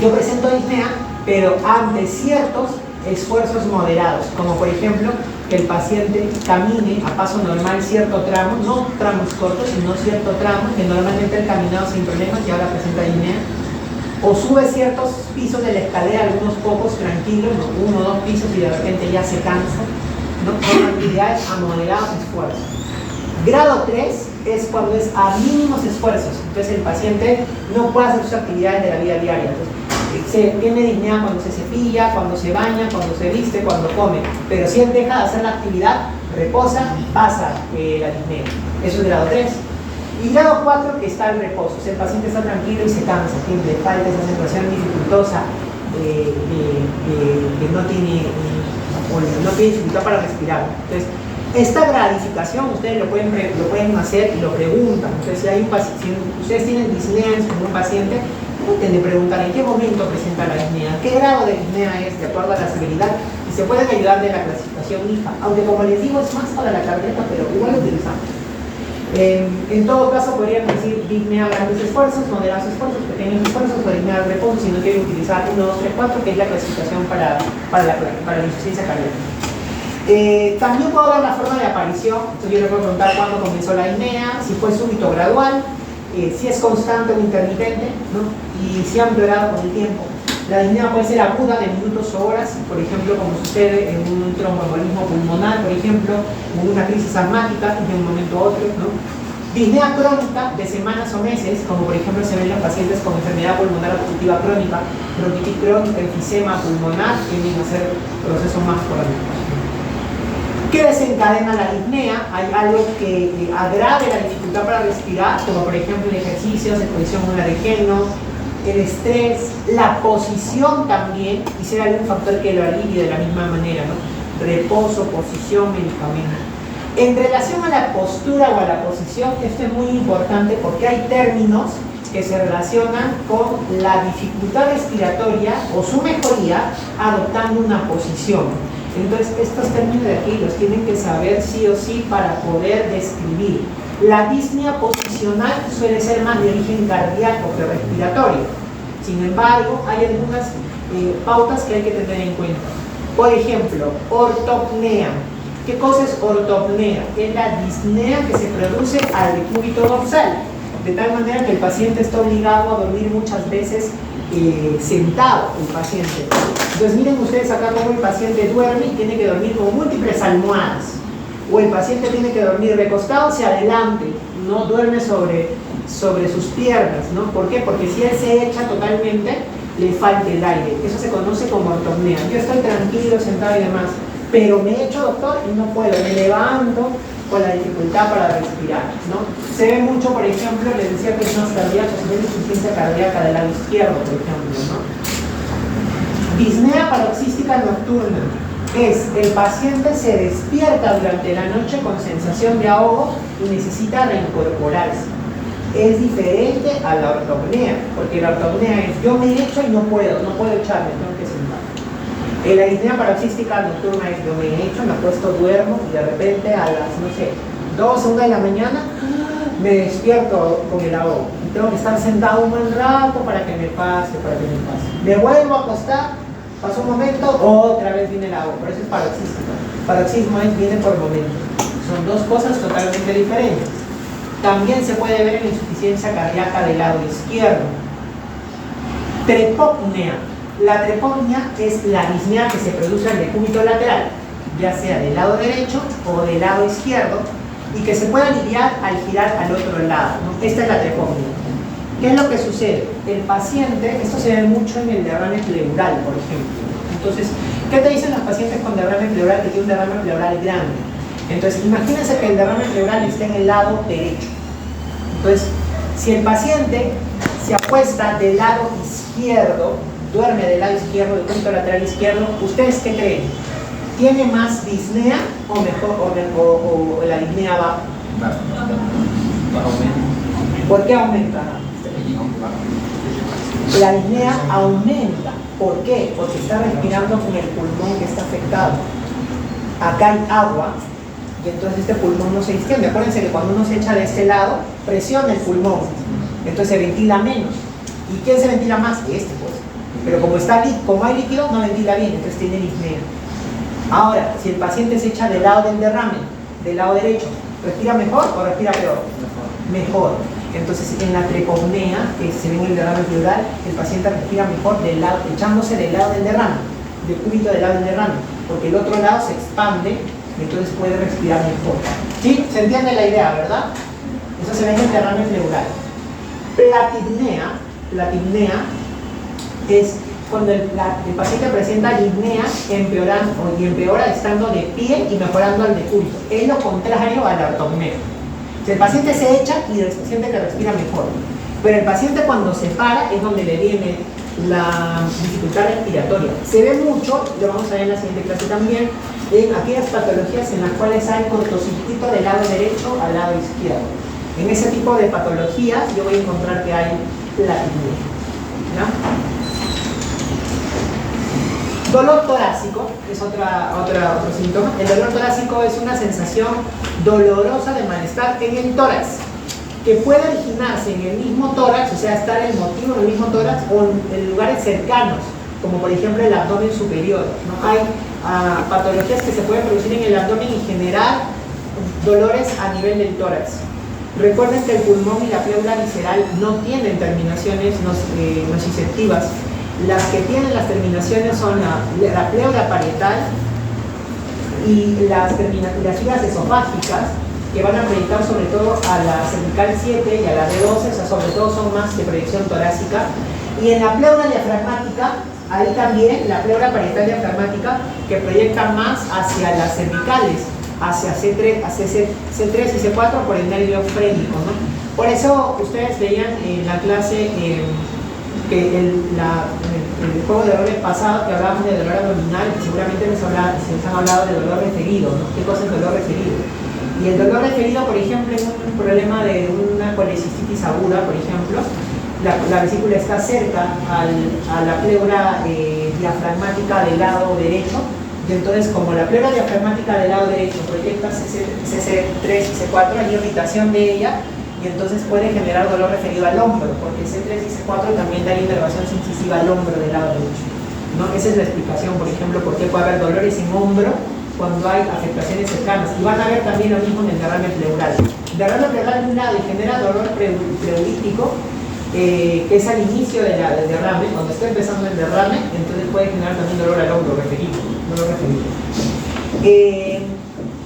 Speaker 1: yo presento disnea, pero ante ciertos esfuerzos moderados, como por ejemplo que el paciente camine a paso normal cierto tramo, no tramos cortos, sino cierto tramo, que normalmente él caminado sin problemas y ahora presenta disnea, o sube ciertos pisos de la escalera, algunos pocos tranquilos, ¿no? 1 o 2 pisos y de repente ya se cansa, ¿no? Son actividades a moderados esfuerzos. Grado 3 es cuando es a mínimos esfuerzos, entonces el paciente no puede hacer sus actividades de la vida diaria. Entonces, tiene disnea cuando se cepilla, cuando se baña, cuando se viste, cuando come, pero si él deja de hacer la actividad, reposa, pasa la disnea. Eso es grado 3. Y grado 4, que está el reposo, o sea, el paciente está tranquilo y se cansa, le falta esa sensación dificultosa que no tiene dificultad para respirar. Entonces, esta gradificación ustedes lo pueden hacer y lo preguntan. Entonces, si ustedes tienen disnea como un paciente, traten de preguntar en qué momento presenta la disnea, qué grado de disnea es de acuerdo a la severidad, y se pueden ayudar de la clasificación NIHA, aunque como les digo es más para la cardíaca, pero igual lo utilizamos. En todo caso podrían decir disnea grandes esfuerzos, moderados esfuerzos, pequeños esfuerzos, o disnea al reposo, si no quieren utilizar 1, 2, 3, 4, que es la clasificación para la insuficiencia cardíaca. También puedo dar la forma de aparición, entonces yo les puedo preguntar cuándo comenzó la disnea, si fue súbito o gradual, si es constante o intermitente, ¿no? Y si ha empeorado con el tiempo. La disnea puede ser aguda de minutos o horas, por ejemplo, como sucede en un tromboembolismo pulmonar, por ejemplo, en una crisis asmática de un momento a otro, ¿no? Disnea crónica de semanas o meses, como por ejemplo se ven en los pacientes con enfermedad pulmonar obstructiva crónica, bronquitis crónica, enfisema pulmonar, tienden a ser procesos más crónicos. ¿Qué desencadena la disnea? Hay algo que agrave la dificultad para respirar, como por ejemplo el ejercicio, exposición a un alergeno, el estrés, la posición también, y ser algún factor que lo alivie de la misma manera, ¿no? Reposo, posición, medicamento. En relación a la postura o a la posición, esto es muy importante porque hay términos que se relacionan con la dificultad respiratoria o su mejoría adoptando una posición. Entonces, estos términos de aquí los tienen que saber sí o sí para poder describir. La disnea posicional suele ser más de origen cardíaco que respiratorio. Sin embargo, hay algunas pautas que hay que tener en cuenta. Por ejemplo, ortopnea. ¿Qué cosa es ortopnea? Es la disnea que se produce al decúbito dorsal, de tal manera que el paciente está obligado a dormir muchas veces sentado, el paciente. Entonces miren ustedes acá cómo el paciente duerme y tiene que dormir con múltiples almohadas. O el paciente tiene que dormir recostado hacia adelante, no duerme sobre sus piernas, ¿no? ¿Por qué? Porque si él se echa totalmente, le falta el aire. Eso se conoce como ortopnea. Yo estoy tranquilo, sentado y demás, pero me echo, doctor, y no puedo, me levanto con la dificultad para respirar, ¿no? Se ve mucho, por ejemplo, les decía tensiones cardíacas, se ve insuficiencia cardíaca del lado izquierdo, por ejemplo, ¿no? Disnea paroxística nocturna es el paciente se despierta durante la noche con sensación de ahogo y necesita reincorporarse. Es diferente a la ortopnea, porque la ortopnea es yo me echo y no puedo echarme, tengo que sentar. La disnea paroxística nocturna es yo me echo, me acuesto, duermo y de repente a las, no sé, 2 o 1 de la mañana me despierto con el ahogo. Y tengo que estar sentado un buen rato para que me pase. Me vuelvo a acostar, pasó un momento, otra vez viene el ahogo. Por eso es paroxístico. Paroxismo viene por momento. Son dos cosas totalmente diferentes. También se puede ver en insuficiencia cardíaca del lado izquierdo. Trepopnea. La trepopnea es la disnea que se produce al decúbito lateral, ya sea del lado derecho o del lado izquierdo, y que se puede aliviar al girar al otro lado, ¿no? Esta es la trepopnea. ¿Qué es lo que sucede? El paciente, esto se ve mucho en el derrame pleural, por ejemplo. Entonces, ¿qué te dicen los pacientes con derrame pleural que tiene un derrame pleural grande? Entonces, imagínense que el derrame pleural está en el lado derecho. Entonces, si el paciente se acuesta del lado izquierdo, duerme del lado izquierdo, del punto lateral izquierdo, ¿ustedes qué creen? ¿Tiene más disnea o la disnea baja? ¿Por qué aumenta? La disnea aumenta. ¿Por qué? Porque está respirando con el pulmón que está afectado. Acá hay agua y entonces este pulmón no se distiende. Acuérdense que cuando uno se echa de este lado, presiona el pulmón, entonces se ventila menos. ¿Y quién se ventila más? Pues. Pero como hay líquido, no ventila bien, entonces tiene disnea. Ahora, si el paciente se echa del lado del derrame, del lado derecho, ¿respira mejor o respira peor? Mejor. Entonces, en la trepopnea, que se ve en el derrame pleural, el paciente respira mejor echándose del lado del derrame, del cúbito del lado del derrame, porque el otro lado se expande y entonces puede respirar mejor. ¿Sí? ¿Se entiende la idea, verdad? Eso se ve en el derrame pleural. Platipnea es cuando el paciente presenta disnea y empeora estando de pie y mejorando al decúbito. Es lo contrario a la ortopnea. Si el paciente se echa y siente que respira mejor, pero el paciente cuando se para es donde le viene la dificultad respiratoria. Se ve mucho, lo vamos a ver en la siguiente clase también, en aquellas patologías en las cuales hay cortocircuito del lado derecho al lado izquierdo. En ese tipo de patologías yo voy a encontrar que hay platipnea. Dolor torácico es otro síntoma. El dolor torácico es una sensación dolorosa de malestar en el tórax, que puede originarse en el mismo tórax, o sea, estar el motivo en el mismo tórax o en lugares cercanos, como por ejemplo el abdomen superior, ¿no? Hay patologías que se pueden producir en el abdomen y generar dolores a nivel del tórax. Recuerden que el pulmón y la pleura visceral no tienen terminaciones nociceptivas. Las que tienen las terminaciones son la pleura parietal y las fibras esofágicas, que van a proyectar sobre todo a la cervical 7 y a la D12, o sea, sobre todo son más de proyección torácica. Y en la pleura diafragmática, ahí también la pleura parietal diafragmática que proyecta más hacia las cervicales, hacia C3 y C4 por el nervio frénico, ¿no? Por eso ustedes veían en la clase que el juego de dolores pasado que hablábamos de dolor abdominal, seguramente les han hablado de dolor referido, ¿no? ¿Qué cosa es dolor referido? Y el dolor referido, por ejemplo, en un problema de una colecistitis aguda, por ejemplo, la vesícula está cerca a la pleura diafragmática del lado derecho, y entonces como la pleura diafragmática del lado derecho proyecta CC3 y C4, hay irritación de ella, y entonces puede generar dolor referido al hombro, porque C3 y C4 también dan inervación incisiva al hombro del lado derecho, ¿no? Esa es la explicación, por ejemplo, por qué puede haber dolores en hombro cuando hay afectaciones cercanas. Y van a ver también lo mismo en el derrame pleural. El derrame pleural de un lado y genera dolor pleurítico, que es al inicio del derrame, cuando está empezando el derrame, entonces puede generar también dolor al hombro referido.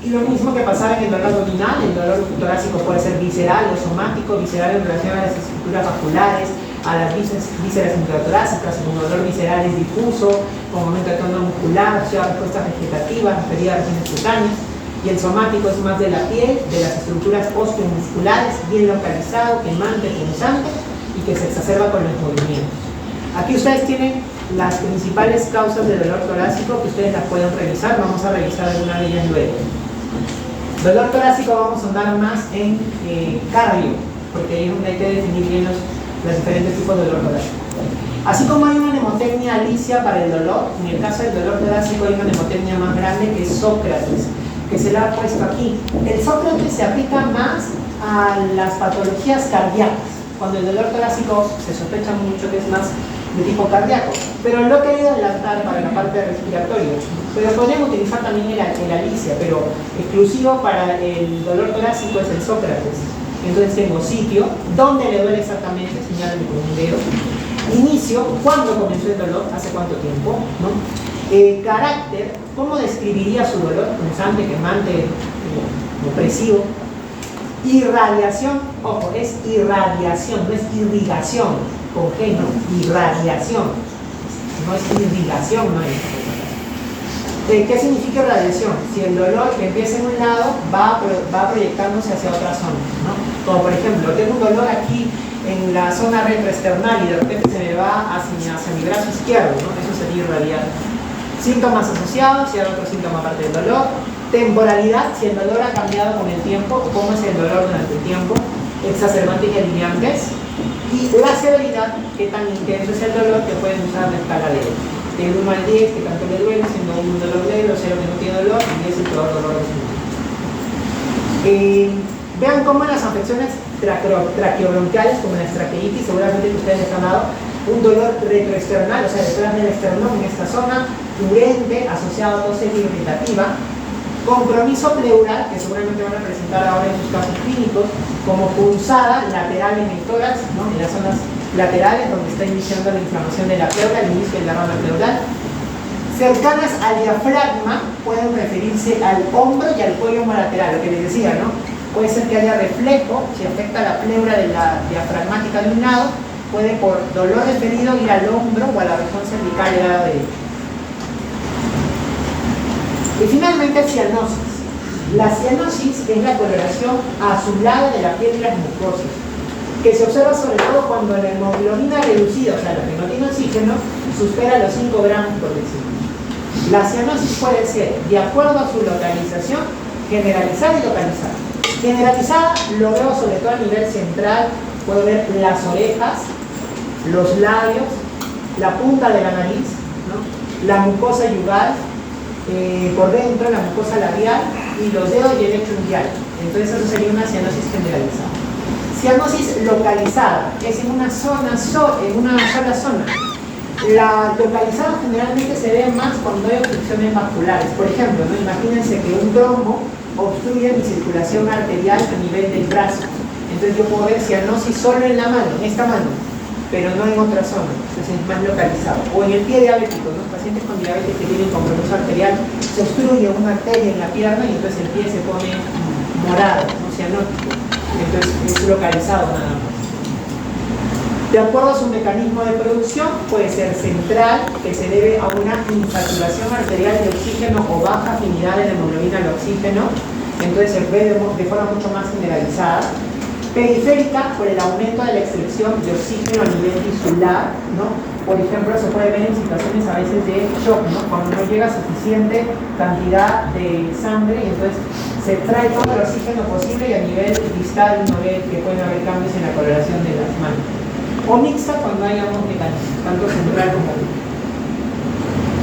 Speaker 1: Y lo mismo que pasaba en el dolor abdominal, el dolor torácico puede ser visceral o somático, visceral en relación a las estructuras vasculares, a las vísceras intratorácicas, como dolor visceral es difuso, con aumento de tono muscular, asociado a respuestas vegetativas, referidas a regiones cutáneas, y el somático es más de la piel, de las estructuras osteomusculares, bien localizado, quemante, punzante, y que se exacerba con los movimientos. Aquí ustedes tienen las principales causas de dolor torácico que ustedes las pueden revisar. Vamos a revisar alguna de ellas luego. Dolor torácico vamos a andar más en cardio, porque ahí es donde hay que definir bien los diferentes tipos de dolor torácico. Así como hay una mnemotecnia alicia para el dolor, en el caso del dolor torácico hay una mnemotecnia más grande que es Sócrates, que se la ha puesto aquí. El Sócrates se aplica más a las patologías cardíacas, cuando el dolor torácico se sospecha mucho que es más de tipo cardíaco, pero lo he querido adelantar para la parte respiratoria. Pero podemos utilizar también el alicia, pero exclusivo para el dolor torácico es el Sócrates. Entonces tengo sitio, dónde le duele exactamente, señálame con un dedo. Inicio, cuándo comenzó el dolor, hace cuánto tiempo, ¿no? Carácter, cómo describiría su dolor, punzante, quemante, opresivo. Irradiación, ojo, es irradiación, no es irrigación, con G, no, irradiación, no es irrigación, no es. ¿Qué significa irradiación? Si el dolor que empieza en un lado va proyectándose hacia otra zona, ¿no? Como por ejemplo, tengo un dolor aquí en la zona retroesternal y de repente se me va hacia mi brazo izquierdo, ¿no? Eso sería irradiar. Síntomas asociados, si hay otro síntoma aparte del dolor. Temporalidad, si el dolor ha cambiado con el tiempo, cómo es el dolor durante el tiempo. Exacerbantes y aliviantes. Y la severidad, qué tan intenso es el dolor, que pueden usar la escala de 1 al 10, que tanto le duele, siendo 1 un dolor leve, 0 que no tiene dolor, y 10 el peor dolor de su vida. Vean cómo en las afecciones traqueobronquiales, como en la traqueitis, seguramente que ustedes les han dado un dolor retroesternal, o sea, detrás del esternón, en esta zona, urente, asociado a tos irritativa. Compromiso pleural, que seguramente van a presentar ahora en sus casos clínicos, como punzada lateral en el tórax, ¿no? En las zonas laterales donde está iniciando la inflamación de la pleura, el inicio del derrame pleural. Cercanas al diafragma pueden referirse al hombro y al cuello lateral, lo que les decía, ¿no? Puede ser que haya reflejo, si afecta la pleura de la diafragmática de un lado, puede por dolor referido ir al hombro o a la región cervical del lado derecho. Y finalmente, cianosis. La cianosis es la coloración azulada de la piel y las mucosas, que se observa sobre todo cuando la hemoglobina reducida, o sea, la que no tiene oxígeno, supera los 5 gramos por decilitro. La cianosis puede ser, de acuerdo a su localización, generalizada y localizada. Generalizada lo veo sobre todo a nivel central, puedo ver las orejas, los labios, la punta de la nariz, ¿no? La mucosa yugal, por dentro, la mucosa labial y los dedos y el lecho unguial. Entonces eso sería una cianosis generalizada. Cianosis localizada es en una sola zona. La localizada generalmente se ve más cuando hay obstrucciones vasculares. Por ejemplo, ¿no? Imagínense que un trombo obstruye mi circulación arterial a nivel del brazo. Entonces yo puedo ver cianosis solo en la mano, en esta mano, pero no en otra zona. Entonces es más localizado. O en el pie diabético, ¿no? Pacientes con diabetes que tienen compromiso arterial, se obstruye una arteria en la pierna y entonces el pie se pone morado, ¿no? Cianótico. Entonces es localizado nada más. De acuerdo a su mecanismo de producción, puede ser central, que se debe a una insaturación arterial de oxígeno o baja afinidad de la hemoglobina al oxígeno, entonces se ve de forma mucho más generalizada. Periférica, por el aumento de la extracción de oxígeno a nivel tisular, ¿no? Por ejemplo, se puede ver en situaciones a veces de shock, ¿no? Cuando no llega suficiente cantidad de sangre y entonces se extrae todo el oxígeno posible y a nivel distal uno ve que pueden haber cambios en la coloración de las manos. O mixta cuando hay ambos mecanismos, tanto central como mixta.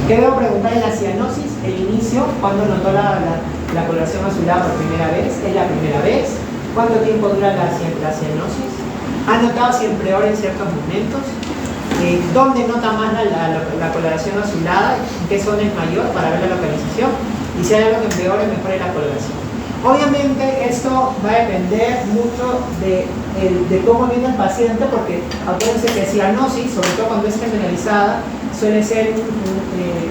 Speaker 1: ¿Qué debo preguntar en la cianosis? El inicio, ¿cuándo notó la coloración azulada por primera vez? ¿Es la primera vez? ¿Cuánto tiempo dura la cianosis? ¿Ha notado si empeora en ciertos momentos? ¿Dónde nota más la coloración azulada? ¿En qué zona es mayor para ver la localización? Y si hay algo que empeore, mejore la coloración. Obviamente esto va a depender mucho de cómo viene el paciente, porque acuérdense que cianosis, sobre todo cuando es generalizada, suele ser,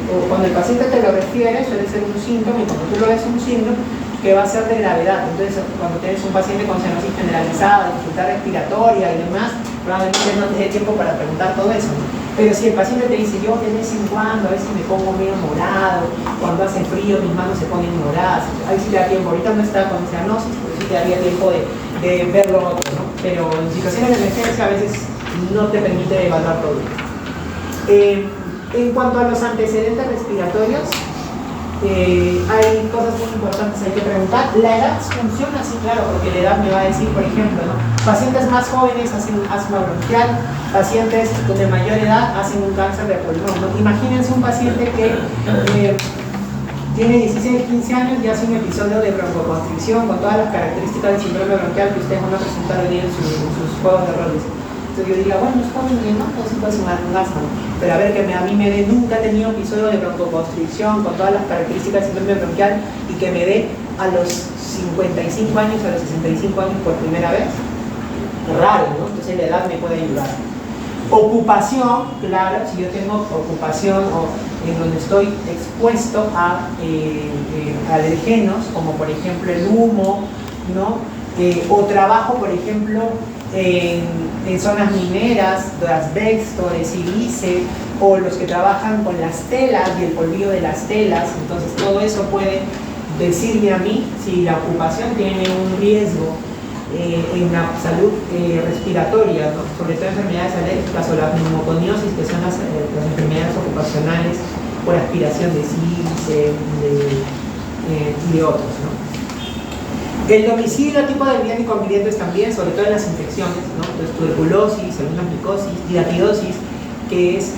Speaker 1: o cuando el paciente te lo refiere, suele ser un síntoma, y cuando tú lo ves un síntoma, que va a ser de gravedad. Entonces, cuando tienes un paciente con cianosis generalizada, dificultad respiratoria y demás, probablemente no te dé tiempo para preguntar todo eso, ¿no? Pero si el paciente te dice, yo de vez en cuando, a veces me pongo medio morado, cuando hace frío mis manos se ponen moradas, ahí sí te da tiempo. Ahorita no está con cianosis, pero sí te daría tiempo de verlo otro, ¿no? Pero en situaciones de emergencia a veces no te permite evaluar todo. En cuanto a los antecedentes respiratorios, hay cosas muy importantes hay que preguntar. ¿La edad funciona? Sí, claro, porque la edad me va a decir, por ejemplo, ¿no? Pacientes más jóvenes hacen asma bronquial, pacientes de mayor edad hacen un cáncer de pulmón, ¿no? Imagínense un paciente que tiene 16, 15 años y hace un episodio de broncoconstricción con todas las características del síndrome bronquial que ustedes van a presentar hoy en sus juegos de roles. Entonces yo diría, bueno, es joven y no, pues es un asma. Pero a ver, que a mí me dé, nunca he tenido episodio de broncoconstricción con todas las características del síndrome bronquial y que me dé a los 55 años, a los 65 años por primera vez. Raro, ¿no? Entonces la edad me puede ayudar. Ocupación, claro, si yo tengo ocupación o en donde estoy expuesto a alergenos, como por ejemplo el humo, ¿no? O trabajo, por ejemplo, en zonas mineras, de asbesto, de sílice, o los que trabajan con las telas y el polvillo de las telas. Entonces todo eso puede decirme a mí si la ocupación tiene un riesgo en la salud respiratoria, ¿no? Sobre todo enfermedades alérgicas o la pneumoconiosis, que son las enfermedades ocupacionales por aspiración de sílice y de otros, ¿no? El domicilio, tipo de vida y convivientes también, sobre todo en las infecciones, ¿no? Entonces, tuberculosis, algunas micosis, diatidosis, que es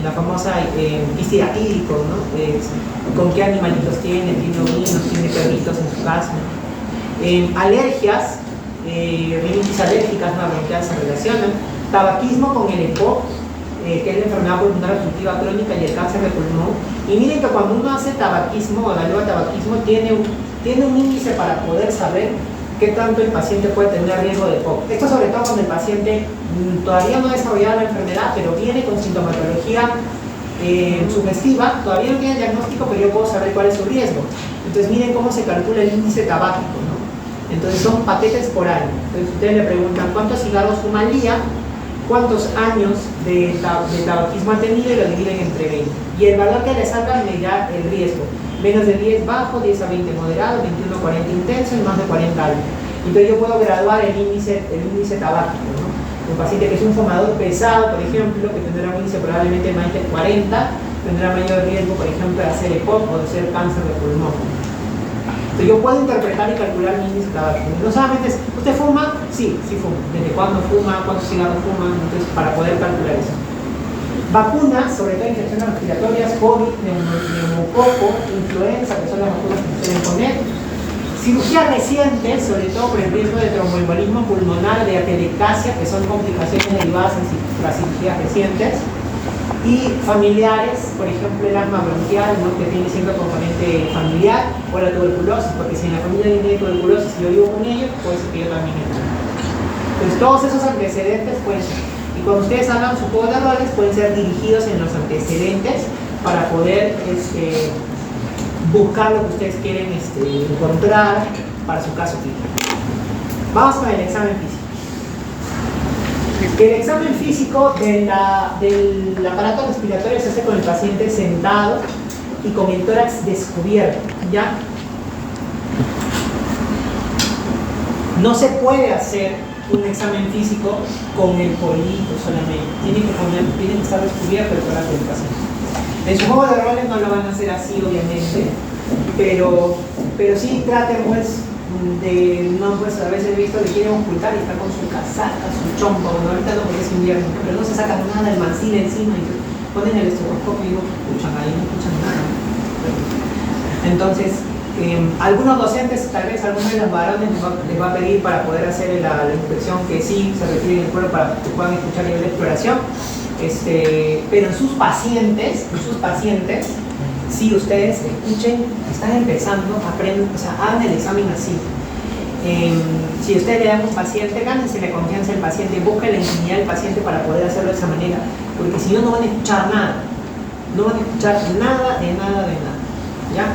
Speaker 1: la famosa histiatídico, ¿no? Con qué animalitos tiene ovinos, tiene perritos en su casa, ¿no? Alergias, rinitis alérgicas, no bronquial se relacionan. Tabaquismo con el EPOC, que es la enfermedad pulmonar obstructiva crónica y el cáncer de pulmón. Y miren que cuando uno hace tabaquismo o evalúa tabaquismo, tiene un índice para poder saber qué tanto el paciente puede tener riesgo de EPOC. Esto sobre todo cuando el paciente todavía no ha desarrollado la enfermedad, pero viene con sintomatología sugestiva, todavía no tiene el diagnóstico, pero yo puedo saber cuál es su riesgo. Entonces miren cómo se calcula el índice tabáquico, ¿no? Entonces son paquetes por año. Entonces ustedes le preguntan cuántos cigarros fuma al día, cuántos años de tabaquismo ha tenido y lo dividen entre 20. Y el valor que le salga me da el riesgo. Menos de 10 bajo, 10 a 20 moderado, 21 a 40 intenso y más de 40 alto. Entonces yo puedo graduar el índice tabáquico, ¿no? Un paciente que es un fumador pesado, por ejemplo, que tendrá un índice probablemente más de 40, tendrá mayor riesgo, por ejemplo, de hacer EPOC o de hacer cáncer de pulmón. Entonces yo puedo interpretar y calcular mi índice tabáquico. No solamente es, ¿usted fuma? Sí, sí fuma. ¿Desde cuándo fuma? ¿Cuántos cigarros fuma? Entonces, para poder calcular eso. Vacunas, sobre todo infecciones respiratorias, COVID, neumococo, influenza, que son las vacunas que se suelen poner. Cirugías recientes, sobre todo por el riesgo de tromboembolismo pulmonar, de atelectasia, que son complicaciones derivadas en las cirugías recientes. Y familiares, por ejemplo el asma bronquial, ¿no? Que tiene siempre componente familiar, o la tuberculosis, porque si en la familia tiene tuberculosis y yo vivo con ellos, puede ser que yo también entre. Entonces todos esos antecedentes pueden ser. Y cuando ustedes hagan su juego de roles, pueden ser dirigidos en los antecedentes para poder buscar lo que ustedes quieren encontrar para su caso clínico. Vamos con el examen físico. El examen físico del aparato respiratorio se hace con el paciente sentado y con el tórax descubierto, ¿ya? No se puede hacer un examen físico con el polito solamente. Tiene que estar descubierto el tórax del paciente. En su juego de roles no lo van a hacer así, obviamente, pero sí traten, pues, pues a veces he visto que quieren ocultar y está con su casaca, su chompa, bueno, ahorita no porque es invierno, pero no se sacan nada del mancil encima y ponen el estroboscopio y no escuchan ahí, no escuchan nada. Entonces, algunos docentes, tal vez algunos de los varones les va a pedir para poder hacer la inspección que sí se requiere en el cuerpo para que puedan escuchar a nivel de exploración, pero en sus pacientes, si ustedes escuchen, están empezando, aprenden, o sea, hagan el examen así. Si ustedes le dan un paciente, gánense la confianza del paciente, busquen la intimidad del paciente para poder hacerlo de esa manera, porque si no, no van a escuchar nada. No van a escuchar nada de nada, ¿ya?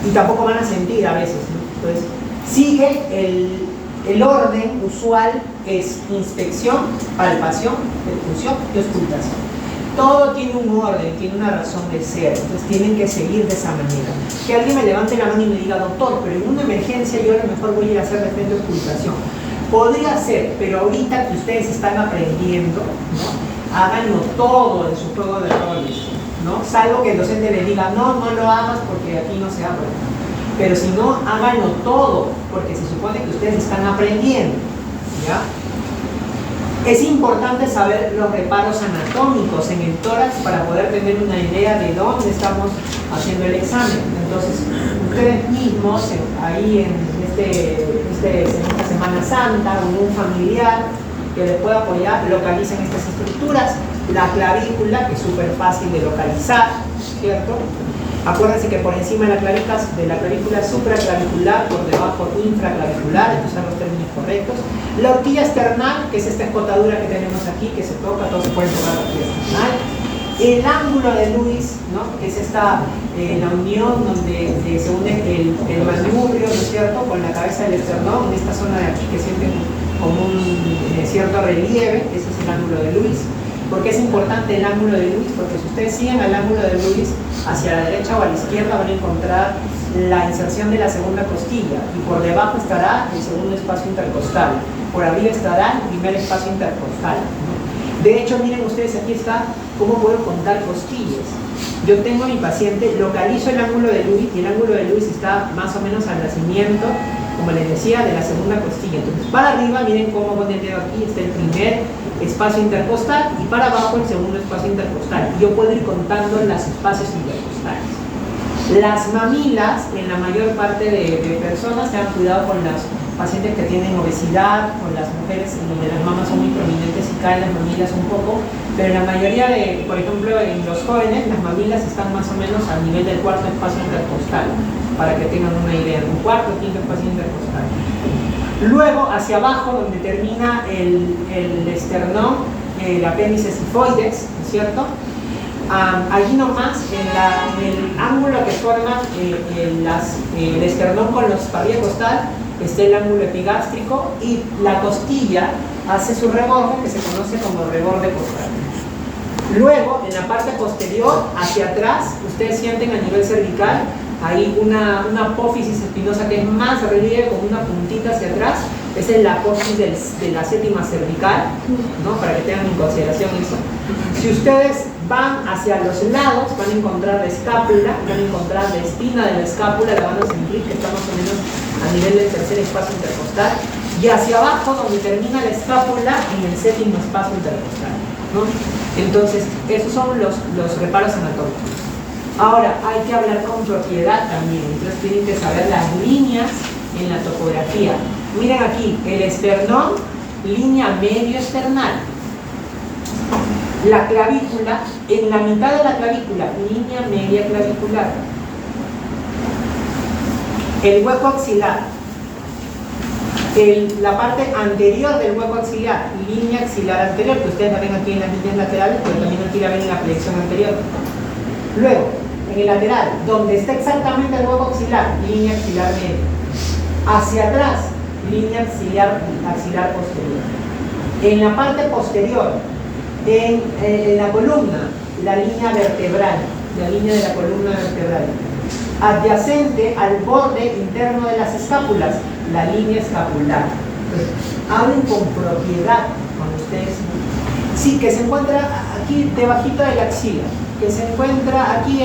Speaker 1: Y tampoco van a sentir a veces, ¿no? Entonces, sigue el orden usual, es inspección, palpación, percusión y auscultación. Todo tiene un orden, tiene una razón de ser, entonces tienen que seguir de esa manera. Que alguien me levante la mano y me diga, doctor, pero en una emergencia yo a lo mejor voy a ir a hacer de frente auscultación. Podría ser, pero ahorita que ustedes están aprendiendo, ¿no? Háganlo todo en su juego de roles, ¿no? Salvo que el docente le diga, no lo hagas porque aquí no se habla. Pero si no, háganlo todo, porque se supone que ustedes están aprendiendo, ¿ya? Es importante saber los reparos anatómicos en el tórax para poder tener una idea de dónde estamos haciendo el examen. Entonces, ustedes mismos, ahí en esta Semana Santa, con un familiar que les pueda apoyar, localicen estas estructuras. La clavícula, que es súper fácil de localizar, ¿cierto? Acuérdense que por encima de la clavícula supraclavicular, por debajo infraclavicular, estos son los términos correctos. La horquilla esternal, que es esta escotadura que tenemos aquí, que se toca, todos se pueden tocar la horquilla esternal. El ángulo de Lewis, ¿no? Que es la unión donde se une el manubrio, ¿no es cierto?, con la cabeza del esternón, en esta zona de aquí, que sienten como un cierto relieve, ese es el ángulo de Lewis. ¿Por qué es importante el ángulo de Lewis? Porque si ustedes siguen al ángulo de Lewis hacia la derecha o a la izquierda van a encontrar la inserción de la segunda costilla y por debajo estará el segundo espacio intercostal, por arriba estará el primer espacio intercostal, ¿no? De hecho, miren ustedes, aquí está cómo puedo contar costillas. Yo tengo a mi paciente, localizo el ángulo de Lewis y el ángulo de Lewis está más o menos al nacimiento, como les decía, de la segunda costilla. Entonces, para arriba, miren cómo con el dedo aquí está el primer espacio intercostal y para abajo el segundo espacio intercostal. Y yo puedo ir contando los espacios intercostales. Las mamilas, en la mayor parte de personas, tengan cuidado con las pacientes que tienen obesidad, con las mujeres en donde las mamas son muy prominentes y caen las mamilas un poco, pero en la mayoría de, por ejemplo, en los jóvenes, las mamilas están más o menos al nivel del cuarto espacio intercostal, para que tengan una idea, un cuarto o quinto espacio intercostal. Luego, hacia abajo, donde termina el esternón, el apéndice sifoides, ¿no es cierto? Allí nomás, en el ángulo que forma el esternón con los parrilla costal, está el ángulo epigástrico y la costilla hace su reborde, que se conoce como reborde costal. Luego, en la parte posterior, hacia atrás, ustedes sienten a nivel cervical, hay una apófisis espinosa que es más relieve, con una puntita hacia atrás. Esa es la apófisis de la séptima cervical, ¿no? Para que tengan en consideración eso. Si ustedes van hacia los lados, van a encontrar la escápula, van a encontrar la espina de la escápula, la van a sentir que está más o menos a nivel del tercer espacio intercostal, y hacia abajo, donde termina la escápula, en el séptimo espacio intercostal, ¿no? Entonces, esos son los reparos anatómicos. Ahora, hay que hablar con propiedad también, entonces tienen que saber las líneas en la topografía. Miren aquí, el esternón, línea medio esternal. La clavícula, en la mitad de la clavícula, línea media clavicular. El hueco axilar, la parte anterior del hueco axilar, línea axilar anterior, que ustedes la ven aquí en las líneas laterales, pero también aquí la ven en la proyección anterior. Luego, en el lateral, donde está exactamente el hueco axilar, línea axilar media. Hacia atrás, línea axilar posterior. En la parte posterior, en la columna, la línea vertebral, la línea de la columna vertebral. Adyacente al borde interno de las escápulas, la línea escapular. Entonces, hablen con propiedad cuando ustedes. Sí, que se encuentra aquí debajito de la axila, que se encuentra aquí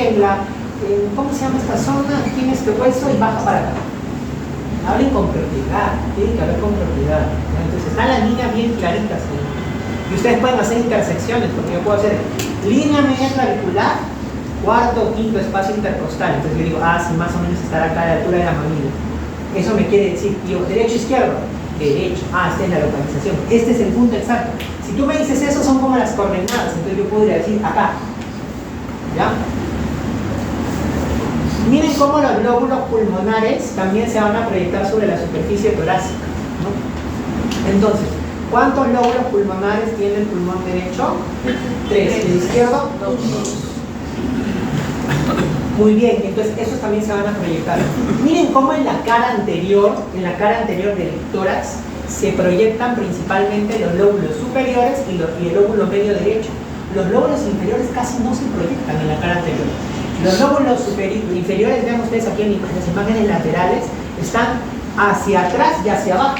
Speaker 1: ¿cómo se llama esta zona? Aquí en este hueso y baja para acá. Hablen con propiedad, tienen que hablar con propiedad. Entonces está la línea bien clarita, ¿sí? Y ustedes pueden hacer intersecciones, porque yo puedo hacer línea media clavicular, cuarto o quinto espacio intercostal. Entonces yo digo, sí, más o menos estará acá a la altura de la mamila. Eso me quiere decir, digo, derecho, izquierdo, derecho. Esta es la localización. Este es el punto exacto. Si tú me dices eso, son como las coordenadas. Entonces yo podría decir acá. ¿Ya? Miren cómo los lóbulos pulmonares también se van a proyectar sobre la superficie torácica, ¿no? Entonces, ¿cuántos lóbulos pulmonares tiene el pulmón derecho? 3. ¿El izquierdo? 2. Muy bien, entonces esos también se van a proyectar. Miren cómo en la cara anterior del tórax, se proyectan principalmente los lóbulos superiores y el lóbulo medio derecho. Los lóbulos inferiores casi no se proyectan en la cara anterior. Los lóbulos inferiores, vean ustedes aquí en las imágenes laterales, están hacia atrás y hacia abajo.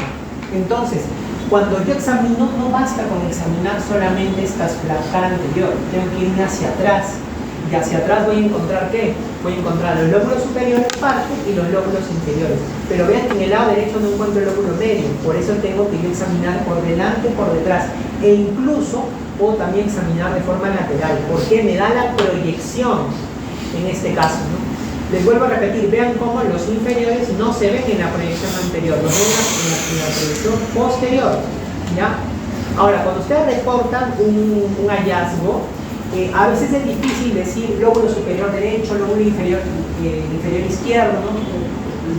Speaker 1: Entonces, cuando yo examino, no basta con examinar solamente la cara anterior, tengo que irme hacia atrás. Y hacia atrás voy a encontrar ¿qué? Voy a encontrar los lóbulos superiores parte y los lóbulos inferiores. Pero vean que en el lado derecho no encuentro el lóbulo medio, por eso tengo que yo examinar por delante y por detrás. E incluso puedo también examinar de forma lateral, porque me da la proyección en este caso, ¿no? Les vuelvo a repetir, vean cómo los inferiores no se ven en la proyección anterior, los ven en la proyección posterior, ¿ya? Ahora, cuando ustedes reportan un hallazgo, a veces es difícil decir lóbulo superior derecho, lóbulo inferior izquierdo, ¿no?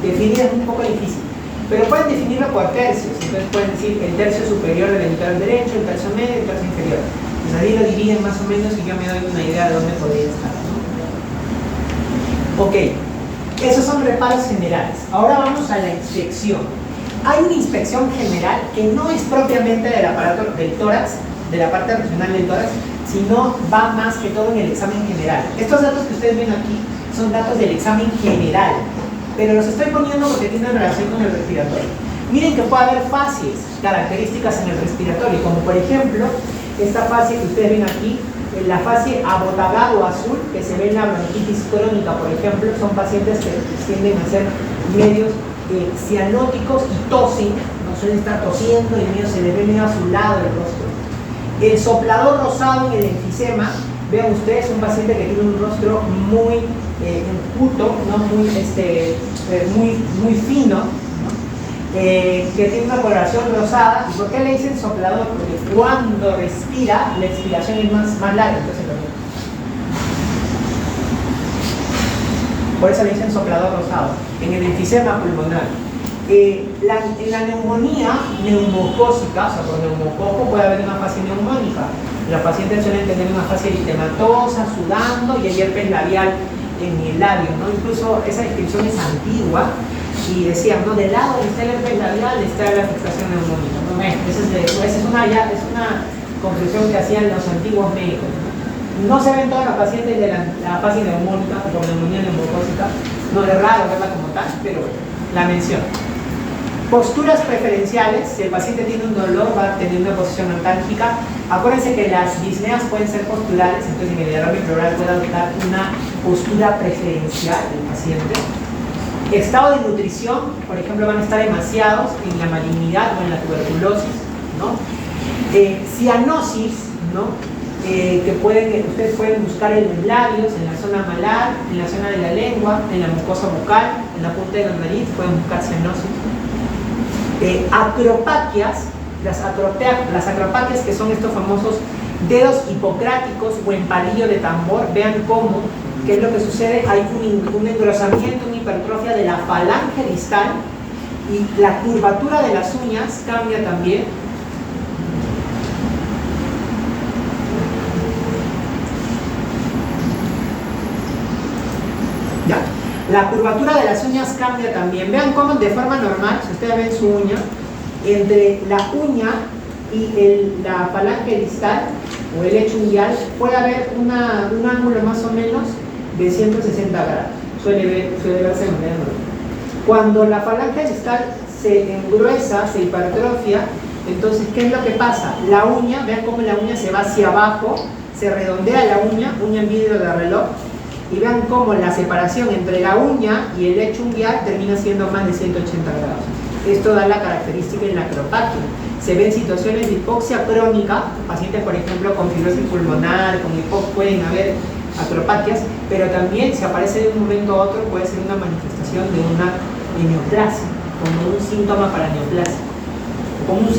Speaker 1: Definir es un poco difícil, pero pueden definirlo por tercios. Entonces pueden decir el tercio superior del hemisferio derecho, el tercio medio y el tercio inferior. Entonces ahí lo dividen más o menos y yo me doy una idea de dónde podría estar, ¿no? Ok, esos son reparos generales. Ahora vamos a la inspección. Hay una inspección general que no es propiamente del aparato del tórax, de la parte regional del tórax, sino va más que todo en el examen general. Estos datos que ustedes ven aquí son datos del examen general, pero los estoy poniendo porque tienen relación con el respiratorio. Miren que puede haber fases características en el respiratorio, como por ejemplo esta fase que ustedes ven aquí, la fase abotagado azul, que se ve en la bronquitis crónica, por ejemplo, son pacientes que tienden a ser medios cianóticos y tosen, no suelen estar tosiendo y se les ve medio azulado el rostro. El soplador rosado en el enfisema, vean ustedes, un paciente que tiene un rostro muy enjuto, ¿no? muy fino, ¿no? Que tiene una coloración rosada. ¿Y por qué le dicen soplador? Porque cuando respira, la expiración es más larga. Entonces, por eso le dicen soplador rosado. En el enfisema pulmonar. En la neumonía neumocócica, o sea, por neumococo puede haber una fase neumónica. Los pacientes suelen tener una fase eritematosa, sudando, y hay herpes labial en el labio, ¿no? Incluso esa descripción es antigua y decían, ¿no? Del lado donde está el herpes labial está la afectación neumónica, ¿no? Esa es una conclusión que hacían los antiguos médicos, ¿no? No se ven todos los pacientes de la fase neumónica por neumonía neumocócica, no es raro verla como tal, pero la mención. Posturas preferenciales, si el paciente tiene un dolor va a tener una posición antálgica. Acuérdense que las disneas pueden ser posturales, entonces en el derrame pleural puede adoptar una postura preferencial del paciente. Estado de nutrición, por ejemplo, van a estar demasiados en la malignidad o en la tuberculosis, ¿no? Cianosis, ¿no? Ustedes pueden buscar en los labios, en la zona malar, en la zona de la lengua, en la mucosa bucal, en la punta de la nariz, pueden buscar cianosis. Acropaquias, las acropaquias, que son estos famosos dedos hipocráticos o en palillo de tambor. Vean cómo, qué es lo que sucede, hay un engrosamiento, una hipertrofia de la falange distal y la curvatura de las uñas cambia también. La curvatura de las uñas cambia también. Vean cómo de forma normal, si ustedes ven su uña, entre la uña y la falange distal o el lecho unguial puede haber un ángulo más o menos de 160 grados. Suele verse de manera normal. Cuando la falange distal se engruesa, se hipertrofia, entonces, ¿qué es lo que pasa? La uña, vean cómo la uña se va hacia abajo, se redondea la uña en vidrio de reloj, y vean cómo la separación entre la uña y el lecho unguial termina siendo más de 180 grados. Esto da la característica en la acropaquia. Se ven situaciones de hipoxia crónica, pacientes por ejemplo con fibrosis pulmonar, con hipoxia, pueden haber acropaquias, pero también si aparece de un momento a otro puede ser una manifestación de una neoplasia, como un síntoma para neoplasia, como un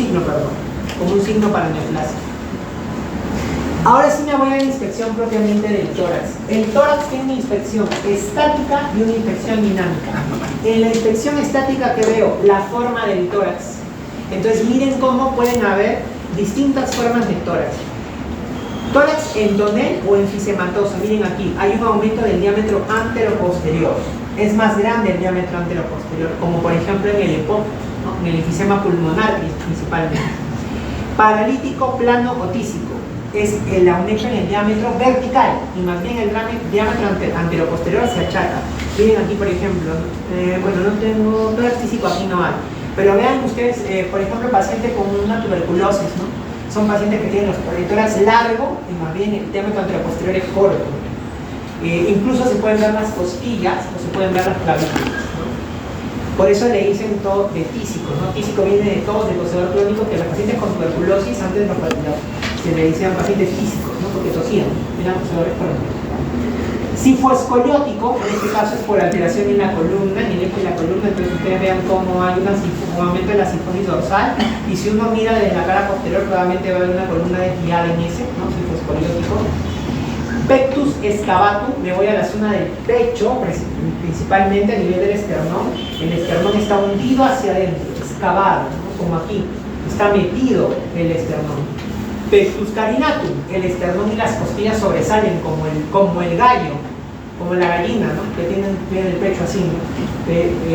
Speaker 1: signo para neoplasia. Ahora sí me voy a la inspección propiamente del tórax. El tórax tiene una inspección estática y una inspección dinámica. En la inspección estática, ¿qué veo? La forma del tórax. Entonces miren cómo pueden haber distintas formas de tórax. Tórax endonel o enfisematoso. Miren aquí, hay un aumento del diámetro anteroposterior. Es más grande el diámetro anteroposterior, como por ejemplo en el EPOC, ¿no? En el enfisema pulmonar principalmente. Paralítico plano o tísico. Es el aumento en el diámetro vertical y más bien el diámetro anteroposterior se achaca. Miren aquí por ejemplo, bueno, no tengo tísico, aquí no hay, pero vean ustedes, por ejemplo, pacientes con una tuberculosis, ¿no? Son pacientes que tienen el tórax largo y más bien el diámetro anteroposterior es corto. Incluso se pueden ver las costillas o se pueden ver las clavículas, ¿no? Por eso le dicen todo de tísico, ¿no? Tísico viene de tos, de tosedor crónico, que los pacientes con tuberculosis antes se le decían pacientes físicos, ¿no? Porque tosían, eran tosedores crónicos. Sifoescoliótico, en este caso es por alteración en la columna, en el eje de la columna, entonces ustedes vean cómo hay un aumento de la sifosis dorsal, y si uno mira desde la cara posterior probablemente va a haber una columna desviada en ese, ¿no? Sifoescoliótico. Pectus excavatum, me voy a la zona del pecho, principalmente a nivel del esternón. El esternón está hundido hacia adentro, excavado, ¿no? Como aquí, está metido el esternón. Pectus carinatum, el esternón y las costillas sobresalen como el gallo, como la gallina, ¿no? Que tienen el pecho así, ¿no?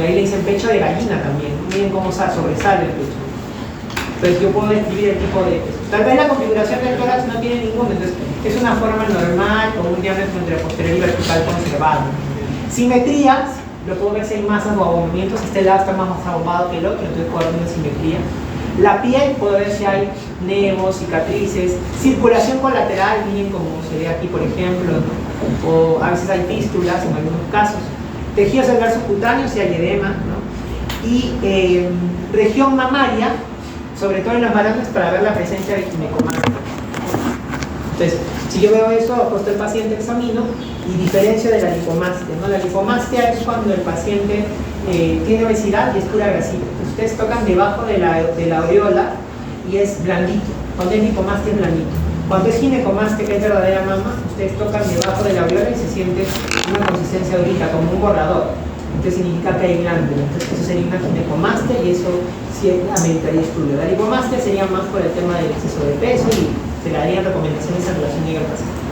Speaker 1: Ahí le dicen pecho de gallina también, ¿no? Miren cómo sobresale el pecho. Entonces yo puedo describir el tipo de pecho. Tal vez la configuración del tórax no tiene ninguna, entonces es una forma normal con un diámetro entre posterior y vertical conservado. Simetrías, lo puedo ver si hay masas o abombamientos, este lado está más abombado que el otro, entonces puedo ver una simetría. La piel, puedo ver si hay nevos, cicatrices, circulación colateral, miren como se ve aquí por ejemplo, ¿no? O a veces hay fístulas en algunos casos. Tejido celular subcutáneo, si hay edema, ¿no? Y región mamaria, sobre todo en las varones, para ver la presencia de ginecomastia. Entonces, si yo veo eso, apuesto el paciente, examino y diferencio de la lipomastia, ¿no? La lipomastia es cuando el paciente tiene obesidad y es pura grasita. Ustedes tocan debajo de la aureola y es blandito. Cuando es lipomastia es blandito. Cuando es ginecomastia, que es verdadera mama, ustedes tocan debajo de la aureola y se siente una consistencia durita, como un borrador. Entonces significa que hay glándula. Entonces eso sería una ginecomastia y eso sí ameritaría estudio. La lipomastia sería más por el tema del exceso de peso y se le darían recomendaciones en relación al paciente.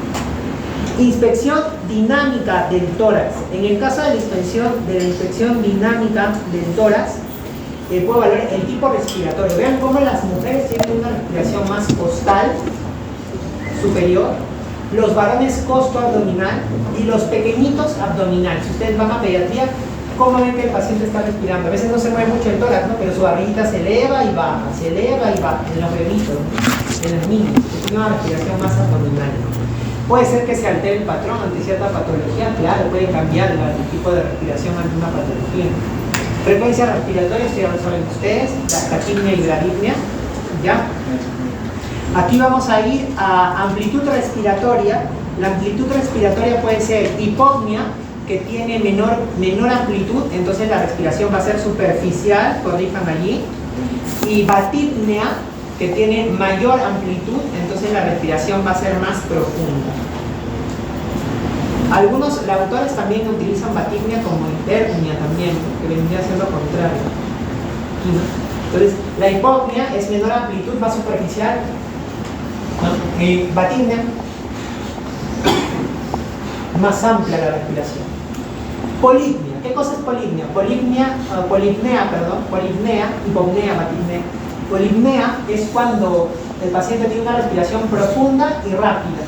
Speaker 1: Inspección dinámica del tórax. En el caso de la inspección dinámica del tórax, puedo valorar el tipo respiratorio. Vean cómo las mujeres tienen una respiración más costal, superior, los varones costo-abdominal y los pequeñitos abdominal. Si ustedes van a pediatría, ¿cómo ven que el paciente está respirando? A veces no se mueve mucho el tórax, ¿no? Pero su barriguita se eleva y baja, en los bebitos, ¿no? En los niños. Es una respiración más abdominal. Puede ser que se altere el patrón ante cierta patología, claro, puede cambiar el tipo de respiración ante una patología. Frecuencia respiratoria, esto ya lo saben ustedes, la taquipnea y bradypnea, ¿ya? Aquí vamos a ir a amplitud respiratoria. La amplitud respiratoria puede ser hipopnea, que tiene menor amplitud, entonces la respiración va a ser superficial, corrijan allí, y batipnea, que tiene mayor amplitud, entonces la respiración va a ser más profunda. Algunos autores también utilizan batipnea como hiperpnea también, que vendría a ser lo contrario. Entonces, la hipopnea es menor amplitud, más superficial, ¿no? Batipnea, más amplia la respiración. Polipnea. ¿Qué cosa es polipnea? Polipnea, hipopnea, batipnea. Polipnea es cuando el paciente tiene una respiración profunda y rápida.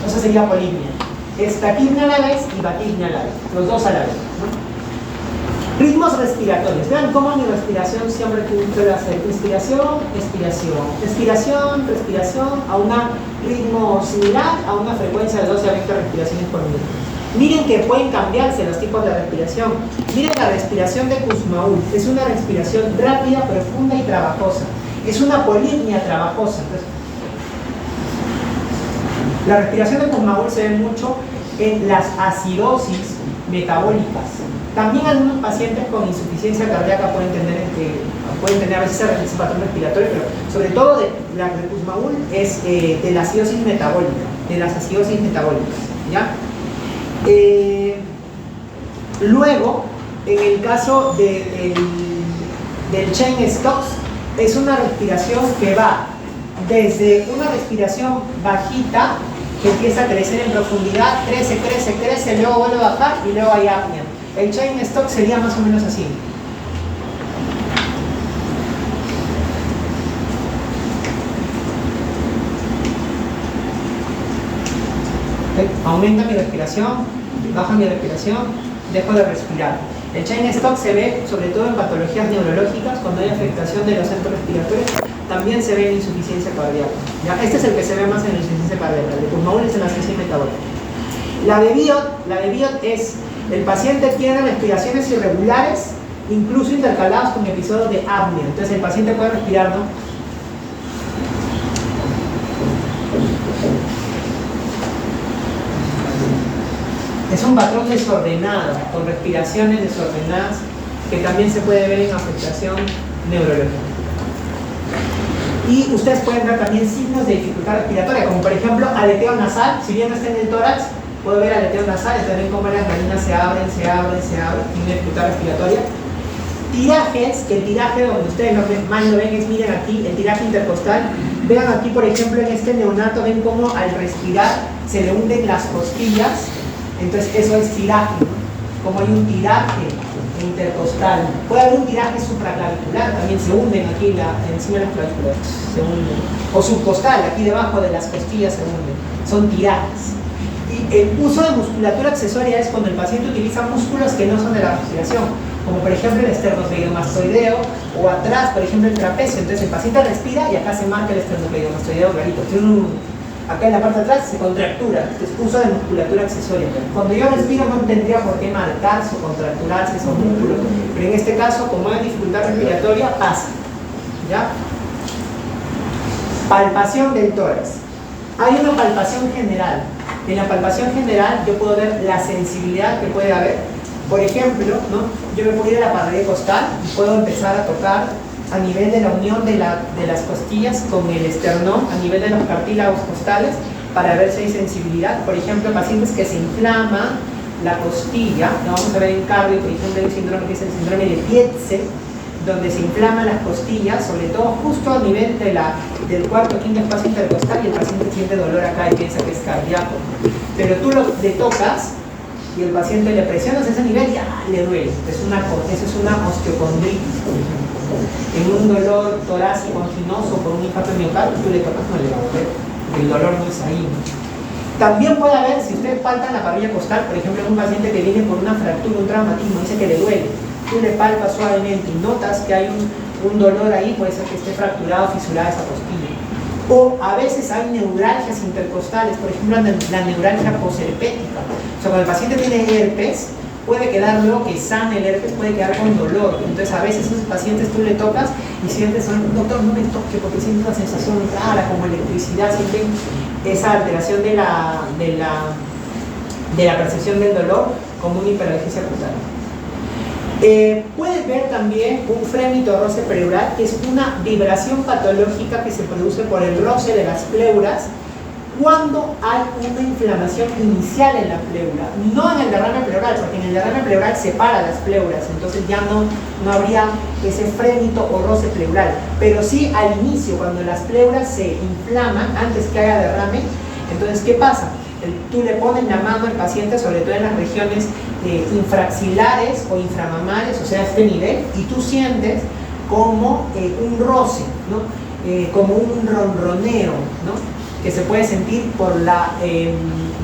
Speaker 1: Eso sería polipnea. Es taquipnea a la vez y batipnea a la vez, los dos a la vez, ¿no? Ritmos respiratorios. Vean cómo mi respiración siempre suele hacer inspiración, expiración, expiración, respiración, a un ritmo similar, a una frecuencia de 12 a 20 respiraciones por minuto. Miren que pueden cambiarse los tipos de respiración. Miren la respiración de Kussmaul. Es una respiración rápida, profunda y trabajosa. Es una polipnea trabajosa. Entonces, la respiración de Kussmaul se ve mucho en las acidosis metabólicas. También algunos pacientes con insuficiencia cardíaca pueden tener a veces ese patrón respiratorio, pero sobre todo la de Kussmaul es de la acidosis metabólica, de las acidosis metabólicas, ¿ya? Luego, en el caso del Cheyne-Stokes, es una respiración que va desde una respiración bajita, que empieza a crecer en profundidad, crece, luego vuelve a bajar y luego hay apnea. El Cheyne-Stokes sería más o menos así. Aumenta mi respiración, baja mi respiración, dejo de respirar. El Cheyne-Stokes se ve sobre todo en patologías neurológicas, cuando hay afectación de los centros respiratorios, también se ve en insuficiencia cardíaca. ¿Ya? Este es el que se ve más en la insuficiencia cardíaca, el de Kussmaul es en la acidosis metabólica. La de Biot es, el paciente tiene respiraciones irregulares, incluso intercaladas con episodios de apnea. Entonces el paciente puede respirar, ¿no? Es un patrón desordenado, con respiraciones desordenadas, que también se puede ver en afectación neurológica. Y ustedes pueden ver también signos de dificultad respiratoria, como por ejemplo aleteo nasal. Si bien no está en el tórax, puedo ver aleteo nasal, también como las narinas se abren, tiene dificultad respiratoria. Tirajes, que el tiraje donde ustedes más lo ven es, miren aquí, el tiraje intercostal. Vean aquí, por ejemplo, en este neonato, ven cómo al respirar se le hunden las costillas. Entonces eso es tiraje, ¿no? Como hay un tiraje intercostal. Puede haber un tiraje supraclavicular, también se hunden aquí encima de las clavículas, se hunden. O subcostal, aquí debajo de las costillas se hunden. Son tirajes. Y el uso de musculatura accesoria es cuando el paciente utiliza músculos que no son de la respiración, como por ejemplo el esternocleidomastoideo, o atrás, por ejemplo, el trapecio. Entonces el paciente respira y acá se marca el esternocleidomastoideo clarito. Acá en la parte de atrás se contractura, entonces uso de musculatura accesoria. Cuando yo respiro no tendría por qué marcarse o contracturarse esos músculos, pero en este caso, como hay dificultad respiratoria, pasa. ¿Ya? Palpación del tórax. Hay una palpación general. En la palpación general yo puedo ver la sensibilidad que puede haber. Por ejemplo, ¿no? Yo me puedo ir a la pared costal y puedo empezar a tocar a nivel de la unión de las costillas con el esternón, a nivel de los cartílagos costales, para ver si hay sensibilidad. Por ejemplo, pacientes que se inflama la costilla, lo vamos a ver en cardio, por ejemplo, hay un síndrome que es el síndrome de Tietze, donde se inflaman las costillas, sobre todo justo a nivel del cuarto o quinto espacio intercostal, y el paciente siente dolor acá y piensa que es cardíaco. Pero tú le tocas y el paciente le presionas ese nivel y le duele. Eso es una osteocondritis, por ejemplo. En un dolor torácico anginoso por un infarto miocardio, tú le tocas, no le va a doler, porque el dolor no es ahí, ¿no? También puede haber, si usted palpa en la parrilla costal, por ejemplo, en un paciente que viene por una fractura, un traumatismo, dice que le duele, tú le palpas suavemente y notas que hay un dolor ahí, puede ser que esté fracturado o fisurada esa costilla. O a veces hay neuralgias intercostales, por ejemplo, la neuralgia posherpética. O sea, cuando el paciente tiene herpes, puede quedar, luego que sana el herpes, puede quedar con dolor. Entonces a veces esos pacientes tú le tocas y sientes, doctor, no me toque porque siento una sensación rara, como electricidad, sienten esa alteración de la percepción del dolor como una hiperalgesia cutánea. Puedes ver también un frémito roce pleural, que es una vibración patológica que se produce por el roce de las pleuras cuando hay una inflamación inicial en la pleura, no en el derrame pleural, porque en el derrame pleural separa las pleuras, entonces ya no habría ese frémito o roce pleural, pero sí al inicio, cuando las pleuras se inflaman antes que haya derrame. Entonces, ¿qué pasa? tú le pones la mano al paciente, sobre todo en las regiones infraxilares o inframamales, o sea, a este nivel, y tú sientes como un roce, ¿no? Como un ronroneo, ¿no? Que se puede sentir por la,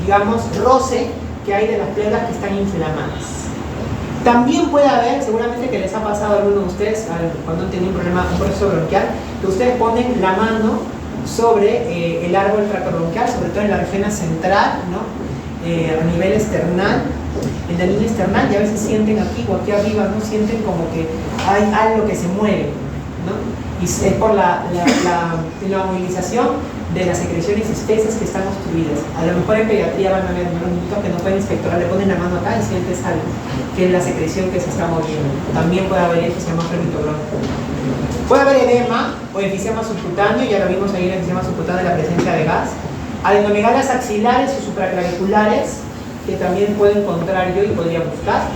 Speaker 1: digamos, roce que hay de las pleuras que están inflamadas. También puede haber, seguramente que les ha pasado a alguno de ustedes cuando han tenido un problema, un proceso bronquial, que ustedes ponen la mano sobre el árbol tractobronquial, sobre todo en la región central, ¿no? A nivel external, en la línea external, y a veces sienten aquí o aquí arriba, ¿no? Sienten como que hay algo que se mueve, ¿no? Y es por la movilización de las secreciones espesas que están obstruidas. A lo mejor en pediatría van a ver niños que no pueden inspectorar, le ponen la mano acá y sientes algo, que es la secreción que se está moviendo. También puede haber esto, se llama fermitobronco. Puede haber edema o enfisema subcutáneo, ya lo vimos ahí en el enfisema subcutáneo de la presencia de gas. Adenomegalias axilares o supraclaviculares, que también puedo encontrar yo y podría buscar.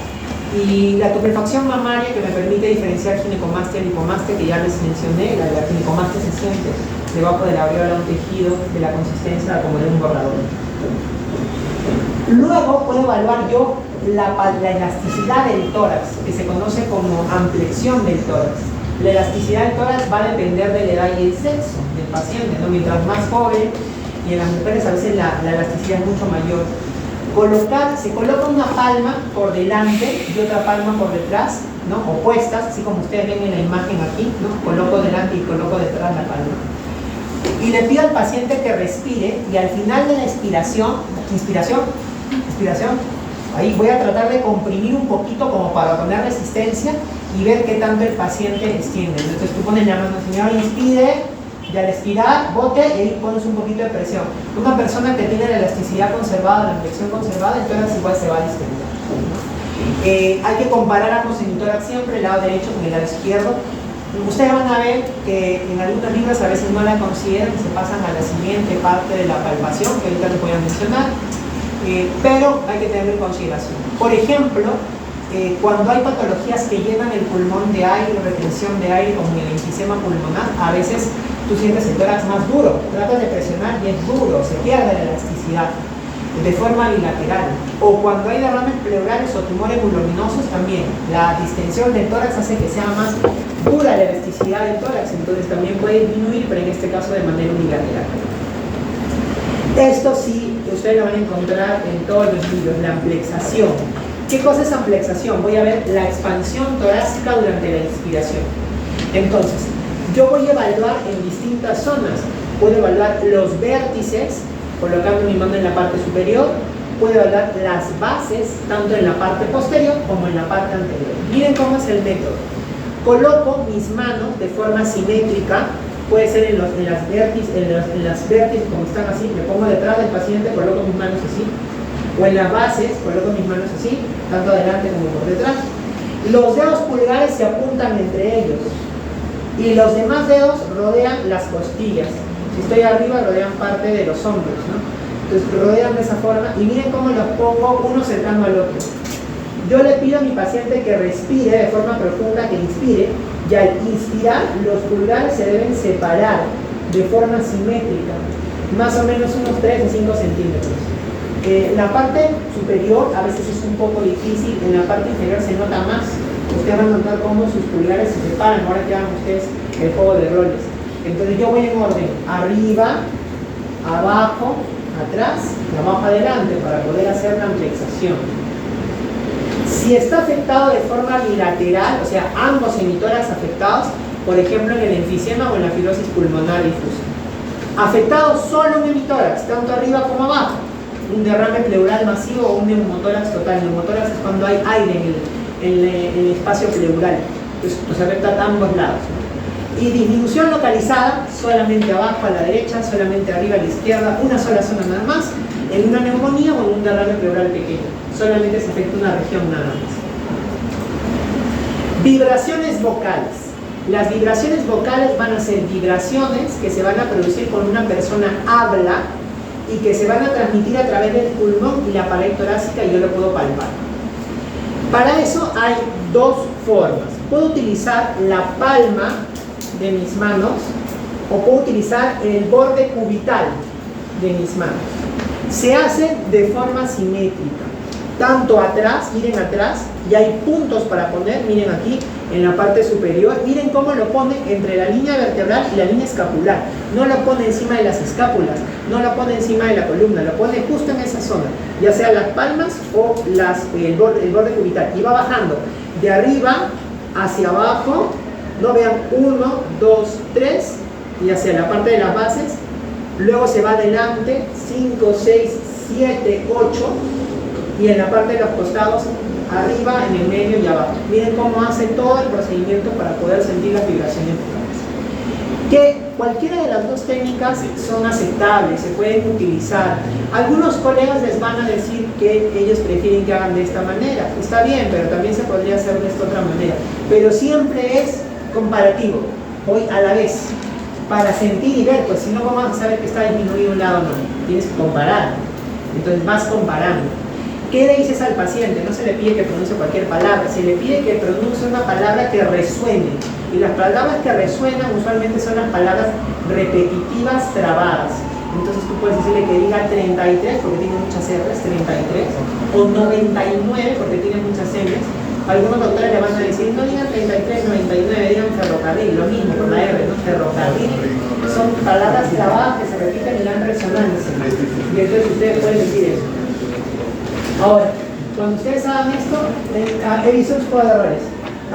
Speaker 1: Y la tuberfacción mamaria, que me permite diferenciar ginecomastia y lipomastia, que ya les mencioné. La ginecomastia se siente debajo de la aureola un tejido de la consistencia como de un borrador. Luego puedo evaluar yo la elasticidad del tórax, que se conoce como amplexión del tórax. La elasticidad del tórax va a depender de la edad y el sexo del paciente, ¿no? Mientras más joven, y en las mujeres a veces la elasticidad es mucho mayor. Se coloca una palma por delante y otra palma por detrás, ¿no? Opuestas, así como ustedes ven en la imagen aquí, ¿no? Coloco delante y coloco detrás la palma. Y le pido al paciente que respire, y al final de la inspiración, ahí voy a tratar de comprimir un poquito como para poner resistencia y ver qué tanto el paciente extiende. Entonces tú pones la mano, señor, inspire, y al expirar, bote y ahí pones un poquito de presión. Una persona que tiene la elasticidad conservada, la inflexión conservada, entonces igual se va a distender. Hay que comparar ambos semitórax siempre, el lado derecho con el lado izquierdo. Ustedes van a ver que en algunos libros a veces no la consideran y se pasan a la siguiente parte de la palpación, que ahorita les voy a mencionar, pero hay que tenerlo en consideración. Por ejemplo, cuando hay patologías que llenan el pulmón de aire, retención de aire, como el enfisema pulmonar, a veces tú sientes el tórax más duro, tratas de presionar y es duro, se pierde la elasticidad de forma bilateral. O cuando hay derrames pleurales o tumores voluminosos también, la distensión del tórax hace que sea más dura la elasticidad del tórax, entonces también puede disminuir, pero en este caso de manera unilateral. Esto sí, ustedes lo van a encontrar en todos los libros, la amplexación. ¿Qué cosa es amplexación? Voy a ver la expansión torácica durante la inspiración. Entonces, yo voy a evaluar en distintas zonas. Puedo evaluar los vértices, colocando mi mano en la parte superior. Puedo evaluar las bases, tanto en la parte posterior como en la parte anterior. Miren cómo es el método. Coloco mis manos de forma simétrica, puede ser en las vértices como están así, me pongo detrás del paciente, coloco mis manos así, o en las bases, coloco mis manos así, tanto adelante como por detrás. Los dedos pulgares se apuntan entre ellos y los demás dedos rodean las costillas. Si estoy arriba, rodean parte de los hombros, ¿no? Entonces rodean de esa forma y miren cómo los pongo uno cercano al otro. Yo le pido a mi paciente que respire de forma profunda, que inspire, y al inspirar los pulgares se deben separar de forma simétrica, más o menos unos 3 o 5 centímetros. La parte superior a veces es un poco difícil, en la parte inferior se nota más. Ustedes van a notar cómo sus pulgares se separan, ahora que hagan ustedes el juego de roles. Entonces yo voy en orden, arriba, abajo, atrás, abajo, adelante, para poder hacer la amplexación. Si está afectado de forma bilateral, o sea, ambos hemitórax afectados, por ejemplo en el enfisema o en la fibrosis pulmonar difusa. Afectado solo un hemitórax, tanto arriba como abajo, un derrame pleural masivo o un neumotórax total. Neumotórax es cuando hay aire en el espacio pleural, entonces pues afecta a ambos lados. Y disminución localizada, solamente abajo a la derecha, solamente arriba a la izquierda, una sola zona nada más, en una neumonía o en un derrame pleural pequeño. Solamente se afecta una región nada más. Vibraciones vocales. Las vibraciones vocales van a ser vibraciones que se van a producir cuando una persona habla y que se van a transmitir a través del pulmón y la pared torácica y yo lo puedo palpar. Para eso hay dos formas. Puedo utilizar la palma de mis manos o puedo utilizar el borde cubital de mis manos. Se hace de forma simétrica. Tanto atrás, miren atrás, y hay puntos para poner, miren aquí, en la parte superior, miren cómo lo pone entre la línea vertebral y la línea escapular. No lo pone encima de las escápulas, no lo pone encima de la columna, lo pone justo en esa zona, ya sea las palmas o el borde cubital, y va bajando de arriba hacia abajo, no vean, 1, 2, 3, y hacia la parte de las bases, luego se va adelante, 5, 6, 7, 8, y en la parte de los costados, arriba, en el medio y abajo. Miren cómo hace todo el procedimiento para poder sentir las vibraciones vocales. Que cualquiera de las dos técnicas son aceptables, se pueden utilizar. Algunos colegas les van a decir que ellos prefieren que hagan de esta manera. Está bien, pero también se podría hacer de esta otra manera. Pero siempre es comparativo, voy a la vez, para sentir y ver, pues si no, ¿cómo vas a saber que está disminuido un lado o no? Tienes que comparar. Entonces vas comparando. ¿Qué le dices al paciente? No se le pide que pronuncie cualquier palabra, se le pide que pronuncie una palabra que resuene. Y las palabras que resuenan usualmente son las palabras repetitivas trabadas. Entonces tú puedes decirle que diga 33 porque tiene muchas R's, 33, o 99 porque tiene muchas M's. Algunos doctores le van a decir, no digan 33, 99, digan ferrocarril, lo mismo con la R, ¿no? Ferrocarril. Son palabras trabadas que se repiten y dan resonancia. Y entonces ustedes pueden decir eso. Ahora, cuando ustedes hagan esto, he visto un poco de errores.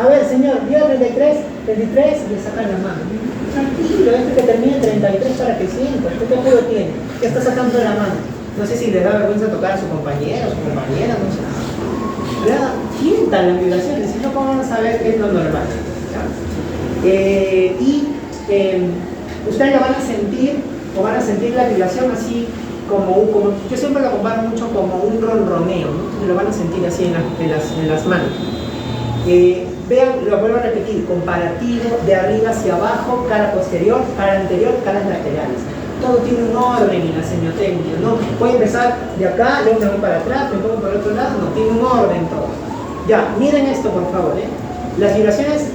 Speaker 1: A ver, señor, diga 33, y le sacan la mano. Tranquilo, que termine 33 para que sienta. ¿Qué juego tiene? ¿Qué está sacando de la mano? No sé si les da vergüenza tocar a su compañero, su compañera, no sé. ¿Verdad? Sientan las vibraciones, si no, ¿cómo van a saber qué es lo normal? Ustedes lo van a sentir, o van a sentir la vibración así, como yo siempre lo comparo mucho como un ronroneo, ¿no? Lo van a sentir así en las manos. Vean, lo vuelvo a repetir, comparativo, de arriba hacia abajo, cara posterior, cara anterior, caras laterales. Todo tiene un orden en la semiotecnia, ¿no? Voy a empezar de acá, luego me voy para atrás, me pongo por el otro lado, no, tiene un orden todo. Ya, miren esto por favor, Las vibraciones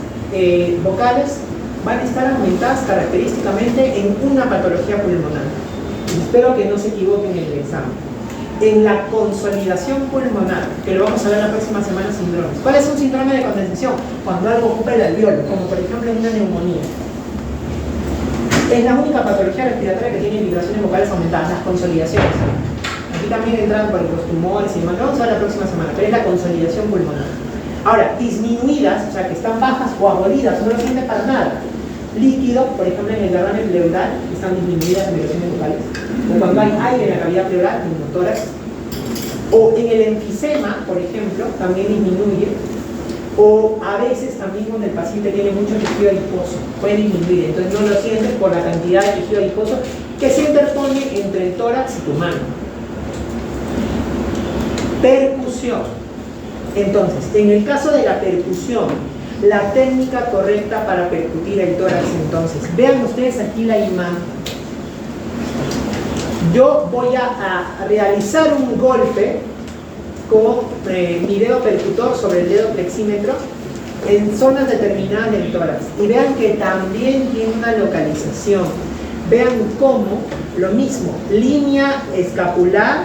Speaker 1: vocales van a estar aumentadas característicamente en una patología pulmonar. Espero que no se equivoquen en el examen. En la consolidación pulmonar, que lo vamos a ver la próxima semana, síndromes. ¿Cuál es un síndrome de condensación? Cuando algo ocupa el alveolo, como por ejemplo en una neumonía. Es la única patología respiratoria que tiene vibraciones vocales aumentadas, las consolidaciones. Aquí también entran por los tumores y demás, lo vamos a ver la próxima semana, pero es la consolidación pulmonar. Ahora, disminuidas, o sea que están bajas o abolidas, no lo sienten para nada. Líquido, por ejemplo en el derrame pleural, están disminuidas las vibraciones vocales. O cuando hay aire en la cavidad pleural, en el tórax. O en el enfisema, por ejemplo, también disminuye. O a veces también cuando el paciente tiene mucho tejido adiposo, puede disminuir. Entonces no lo sientes por la cantidad de tejido adiposo que se interpone entre el tórax y tu mano. Percusión. Entonces, en el caso de la percusión, la técnica correcta para percutir el tórax, entonces, vean ustedes aquí la imagen. Yo voy a realizar un golpe con mi dedo percutor sobre el dedo flexímetro en zonas determinadas del tórax. Y vean que también tiene una localización. Vean cómo, lo mismo, línea escapular,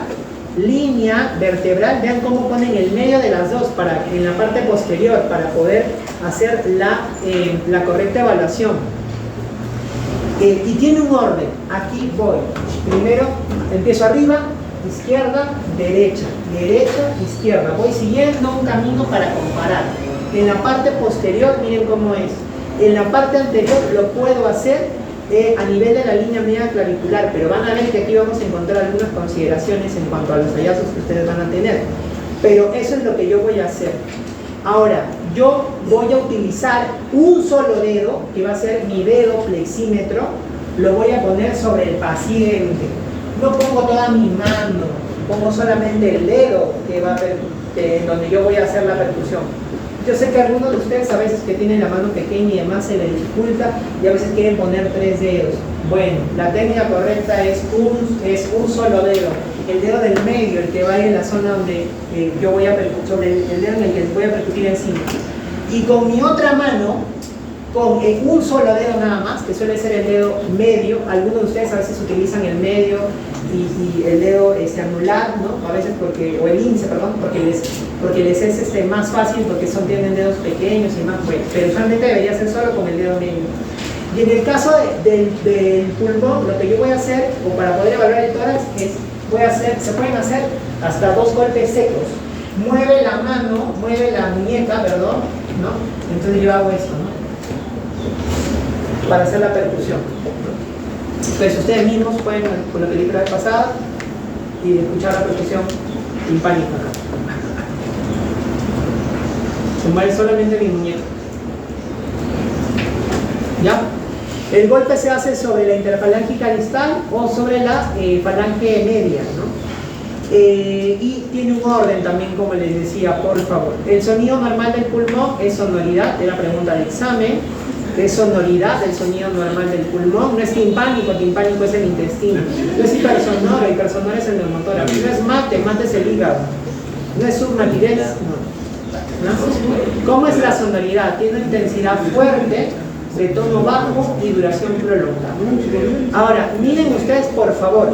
Speaker 1: línea vertebral, vean cómo ponen el medio de las dos en la parte posterior para poder hacer la correcta evaluación. Y tiene un orden. Aquí voy. Primero empiezo arriba, izquierda, derecha, derecha, izquierda. Voy siguiendo un camino para comparar. En la parte posterior, miren cómo es. En la parte anterior lo puedo hacer a nivel de la línea media clavicular, pero van a ver que aquí vamos a encontrar algunas consideraciones en cuanto a los hallazgos que ustedes van a tener. Pero eso es lo que yo voy a hacer. Ahora, yo voy a utilizar un solo dedo, que va a ser mi dedo flexímetro, lo voy a poner sobre el paciente. No pongo toda mi mano, pongo solamente el dedo donde yo voy a hacer la percusión. Yo sé que algunos de ustedes a veces que tienen la mano pequeña y demás se les dificulta y a veces quieren poner 3 dedos. Bueno, la técnica correcta es un solo dedo. El dedo del medio, el que va en la zona donde yo voy a percutir, sobre el dedo en el que voy a percutir encima. Y con mi otra mano con un solo dedo nada más, que suele ser el dedo medio. Algunos de ustedes a veces utilizan el medio y el dedo anular, ¿no? A veces o el índice, perdón, porque les es más fácil, porque tienen dedos pequeños y más buenos, pero usualmente debería ser solo con el dedo medio. Y en el caso del pulmón, lo que yo voy a hacer, o para poder evaluar el tórax, se pueden hacer hasta 2 golpes secos. Mueve la mano, mueve la muñeca, perdón, ¿no? Entonces yo hago esto, ¿no? Para hacer la percusión. Pues ustedes mismos pueden, con lo que dije la vez pasada, y escuchar la percusión sin pánico. Se mueve solamente mi muñeca. ¿Ya? El golpe se hace sobre la interfalángica distal o sobre la falange media, ¿no? Y tiene un orden también, como les decía, por favor. El sonido normal del pulmón es sonoridad, es la pregunta del examen. Es sonoridad del sonido normal del pulmón, no es timpánico es el intestino, no es hipersonoro es el neumotórax, no es mate es el hígado, no es submatidez, no. ¿Cómo es la sonoridad? Tiene una intensidad fuerte, de tono bajo y duración prolongada. Ahora, miren ustedes por favor,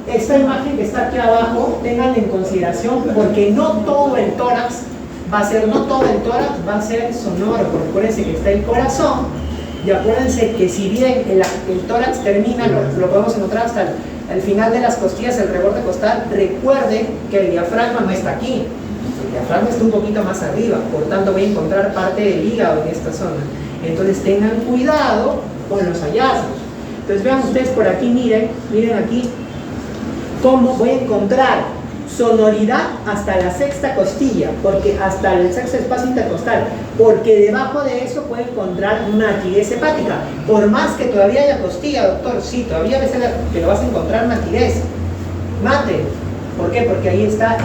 Speaker 1: esta imagen que está aquí abajo, tengan en consideración, porque no todo el tórax va a ser sonoro, porque acuérdense que está el corazón, y acuérdense que si bien el tórax termina, lo podemos encontrar hasta el final de las costillas, el reborde costal. Recuerden que el diafragma no está aquí, el diafragma está un poquito más arriba, por tanto voy a encontrar parte del hígado en esta zona. Entonces tengan cuidado con los hallazgos. Entonces vean ustedes por aquí, miren aquí cómo voy a encontrar sonoridad hasta la sexta costilla, porque hasta el sexto espacio intercostal, porque debajo de eso puede encontrar matidez hepática, por más que todavía haya costilla, doctor, sí, todavía a veces pero vas a encontrar matidez, mate. ¿Por qué? Porque ahí está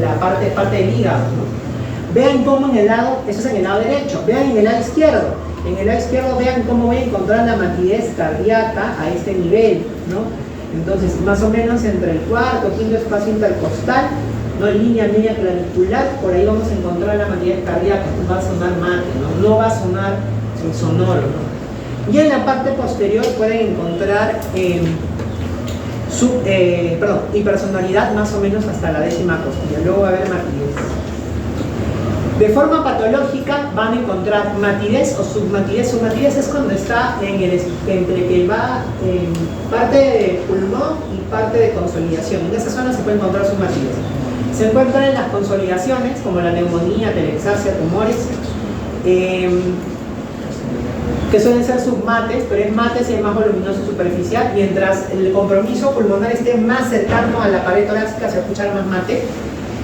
Speaker 1: la parte del hígado, ¿no? Vean cómo en el lado, eso es en el lado derecho, vean en el lado izquierdo. En el lado izquierdo vean cómo voy a encontrar la matidez cardíaca a este nivel, ¿no? Entonces, más o menos entre el cuarto, quinto espacio intercostal, ¿no? Línea media clavicular, por ahí vamos a encontrar la matidez cardíaca, va a sonar mate, ¿no? Va a sonar sonoro, ¿no? Y en la parte posterior pueden encontrar hipersonoridad más o menos hasta la décima costilla, luego va a haber matidez. De forma patológica van a encontrar matidez o submatidez. Submatidez es cuando está entre que va parte de pulmón y parte de consolidación. En esa zona se puede encontrar submatidez. Se encuentran en las consolidaciones como la neumonía, telexasia, tumores, que suelen ser submates, pero es mates y es más voluminoso superficial. Mientras el compromiso pulmonar esté más cercano a la pared torácica, se va a escuchar más mate.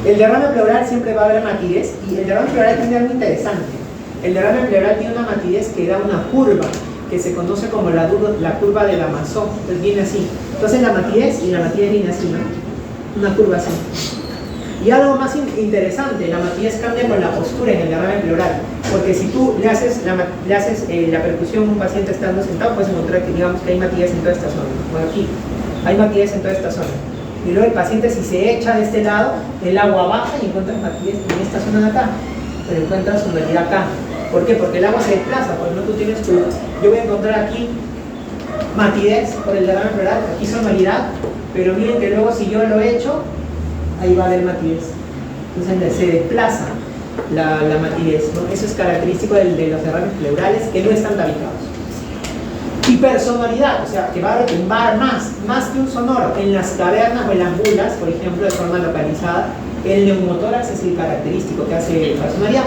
Speaker 1: El derrame pleural siempre va a haber matidez, y el derrame pleural tiene algo interesante. El derrame pleural tiene una matidez que da una curva que se conoce como la curva de Lamassoure. Entonces viene así. Entonces la matidez viene así, ¿no? Una curva así. Y algo más interesante, la matidez cambia con la postura en el derrame pleural, porque si tú le haces la percusión a un paciente estando sentado, puedes encontrar que digamos que hay matidez en toda esta zona. Bueno, aquí hay matidez en toda esta zona. Y luego el paciente, si se echa de este lado, el agua baja y encuentras matidez en esta zona de acá, pero encuentras sonoridad acá. ¿Por qué? Porque el agua se desplaza, porque no tú tienes yo voy a encontrar aquí matidez por el derrame pleural, aquí sonoridad, pero miren que luego si yo lo echo, ahí va a haber matidez. Entonces se desplaza la matidez, ¿no? Eso es característico de los derrames pleurales que no están tabicados. Hipersonoridad, o sea, que va a retumbar más que un sonoro. En las cavernas o en las bulas, por ejemplo, de forma localizada, el neumotórax es el característico que hace hipersonoridad.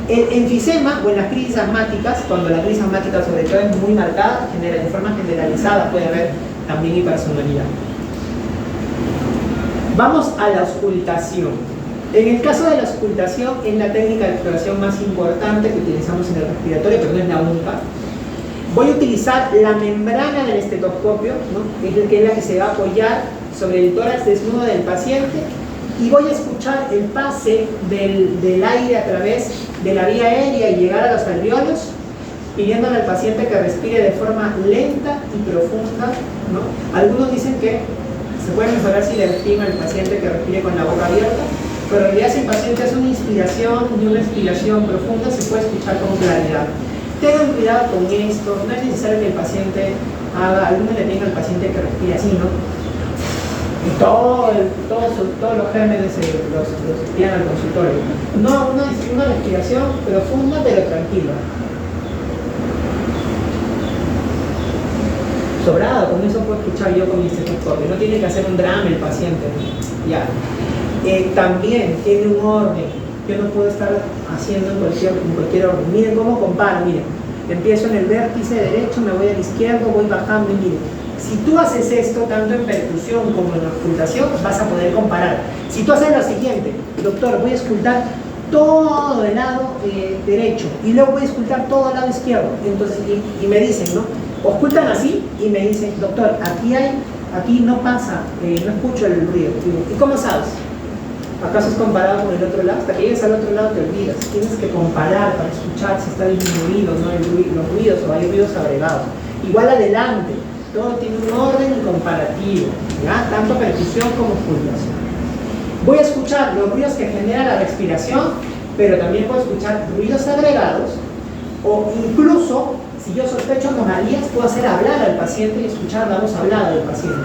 Speaker 1: El enfisema o en las crisis asmáticas, cuando la crisis asmática sobre todo es muy marcada, de forma generalizada puede haber también hipersonoridad. Vamos a la auscultación. En el caso de la auscultación, es la técnica de exploración más importante que utilizamos en el respiratorio, pero no es la única. Voy a utilizar la membrana del estetoscopio, ¿no? que es la que se va a apoyar sobre el tórax desnudo del paciente, y voy a escuchar el pase del aire a través de la vía aérea y llegar a los alvéolos, pidiéndole al paciente que respire de forma lenta y profunda, ¿no? Algunos dicen que se puede mejorar si le piden al paciente que respire con la boca abierta, pero en realidad si el paciente hace una inspiración y una expiración profunda, se puede escuchar con claridad. Tengan cuidado con esto, no es necesario que el paciente haga, algunos le tengan al paciente que respire así, ¿no? Y todos los gérmenes los envían al consultorio. No, una respiración profunda pero tranquila. Sobrado, con eso puedo escuchar yo con mi estetoscopio, no tiene que hacer un drama el paciente, ya. También tiene un orden, yo no puedo estar haciendo en cualquier orden. Miren cómo comparo, miren, empiezo en el vértice derecho, me voy al izquierdo, voy bajando y miren, si tú haces esto tanto en percusión como en auscultación, vas a poder comparar. Si tú haces lo siguiente, doctor, voy a auscultar todo el lado derecho y luego voy a auscultar todo el lado izquierdo, entonces, y me dicen, ¿no? Auscultan así y me dicen, doctor, aquí no pasa, no escucho el ruido. ¿Y cómo sabes? ¿Acaso es comparado con el otro lado? Hasta que llegues al otro lado te olvidas. Tienes que comparar para escuchar si está disminuido, ¿no? Los ruidos o hay ruidos agregados. Igual adelante, todo tiene un orden y comparativo, ¿ya? Tanto percusión como auscultación. Voy a escuchar los ruidos que genera la respiración, pero también puedo escuchar ruidos agregados o incluso, si yo sospecho anomalías, puedo hacer hablar al paciente y escuchar la voz hablada del paciente.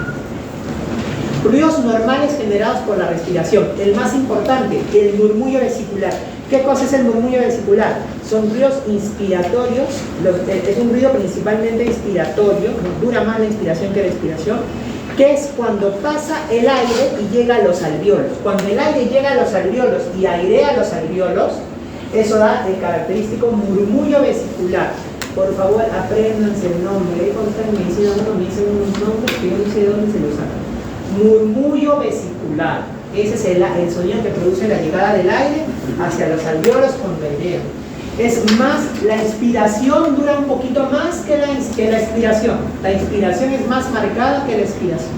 Speaker 1: Ruidos normales generados por la respiración. El más importante, el murmullo vesicular. ¿Qué cosa es el murmullo vesicular? Son ruidos inspiratorios, es un ruido principalmente inspiratorio, dura más la inspiración que la expiración, que es cuando pasa el aire y llega a los alvéolos. Cuando el aire llega a los alvéolos y airea los alvéolos, eso da el característico murmullo vesicular. Por favor, apréndanse el nombre. Ahí cuando están en medicina me dicen unos nombres que yo no sé de dónde se los sacan. Murmullo vesicular. Ese es el sonido que produce la llegada del aire hacia los alvéolos cuando airea. Es más, la inspiración dura un poquito más que la expiración. La inspiración es más marcada que la expiración.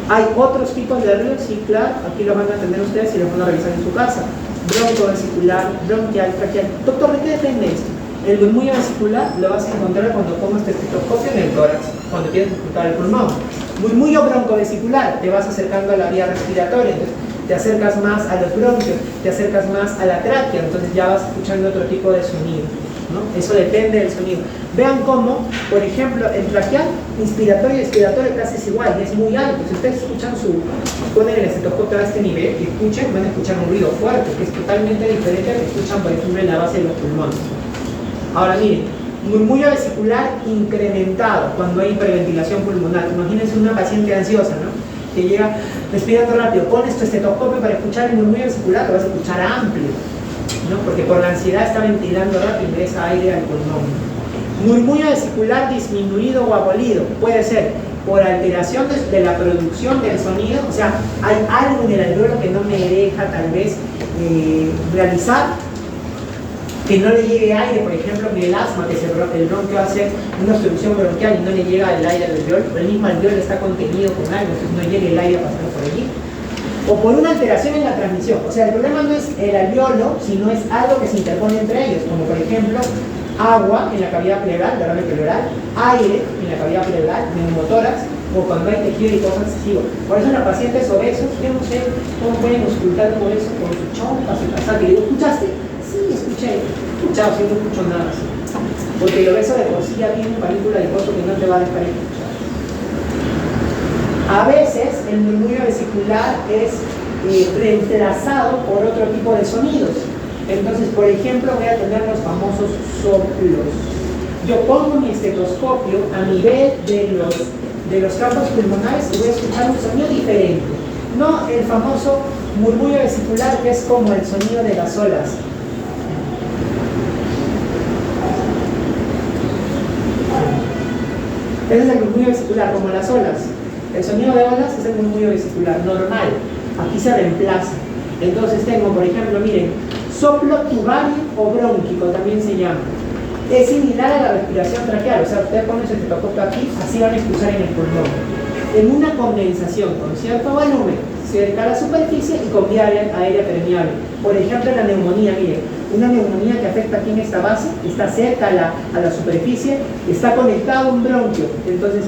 Speaker 1: Hay otros tipos de ruidos, sí, claro, aquí los van a entender ustedes y los van a revisar en su casa. Broncovesicular, bronquial, traqueal. Doctor, ¿de qué depende esto? El murmullo vesicular lo vas a encontrar cuando pongas tu estetoscopio en el tórax, cuando quieres escuchar el pulmón. Murmullo broncovesicular, te vas acercando a la vía respiratoria, entonces te acercas más a los bronquios, te acercas más a la tráquea, entonces ya vas escuchando otro tipo de sonido, ¿no? Eso depende del sonido. Vean cómo, por ejemplo, el traqueal, inspiratorio y expiratorio casi es igual, y es muy alto. Si ustedes escuchan ponen el estetoscopio a este nivel y escuchen, van a escuchar un ruido fuerte, que es totalmente diferente al que escuchan, por ejemplo, en la base de los pulmones. Ahora miren, murmullo vesicular incrementado cuando hay hiperventilación pulmonar. Imagínense una paciente ansiosa, ¿no? Que llega respirando rápido, pones tu estetoscopio para escuchar el murmullo vesicular, lo vas a escuchar amplio, ¿no? Porque por la ansiedad está ventilando rápido y ingresa aire al pulmón. Murmullo vesicular disminuido o abolido, puede ser por alteración de la producción del sonido, o sea, hay algo en el alvéolo que no me deja tal vez realizar que no le llegue aire, por ejemplo, en el asma, que el bronquio hace una obstrucción bronquial y no le llega el aire al alvéolo, el mismo alvéolo está contenido con algo, entonces no llega el aire a pasar por allí. O por una alteración en la transmisión. O sea, el problema no es el alvéolo, sino es algo que se interpone entre ellos, como por ejemplo, agua en la cavidad pleural, derrame pleural, aire en la cavidad pleural, neumotórax, o cuando hay tejido y cosas excesivas. Por eso en los pacientes obesos, yo no sé cómo pueden auscultar un obeso con su chompa, su casaca, y digo, ¿escuchaste? Sí, escuché. Escuchado, si no escucho nada así. Porque el obeso de por sí ya tiene un panícula adiposo que no te va a dejar escuchar. A veces el murmullo vesicular es reemplazado por otro tipo de sonidos. Entonces, por ejemplo, voy a tener los famosos soplos. Yo pongo mi estetoscopio a nivel de los campos pulmonares y voy a escuchar un sonido diferente. No el famoso murmullo vesicular, que es como el sonido de las olas. Ese es el murmullo vesicular, como las olas. El sonido de olas es el murmullo vesicular, normal. Aquí se reemplaza. Entonces tengo, por ejemplo, miren, soplo tubario o brónquico, también se llama. Es similar a la respiración traqueal, o sea, usted pone su estetoscopio aquí, así van a escuchar en el pulmón. En una condensación con cierto volumen, cerca a la superficie y con vía aérea permeable. Por ejemplo, en la neumonía, miren, una neumonía que afecta aquí en esta base, está cerca a la superficie, está conectado a un bronquio. Entonces,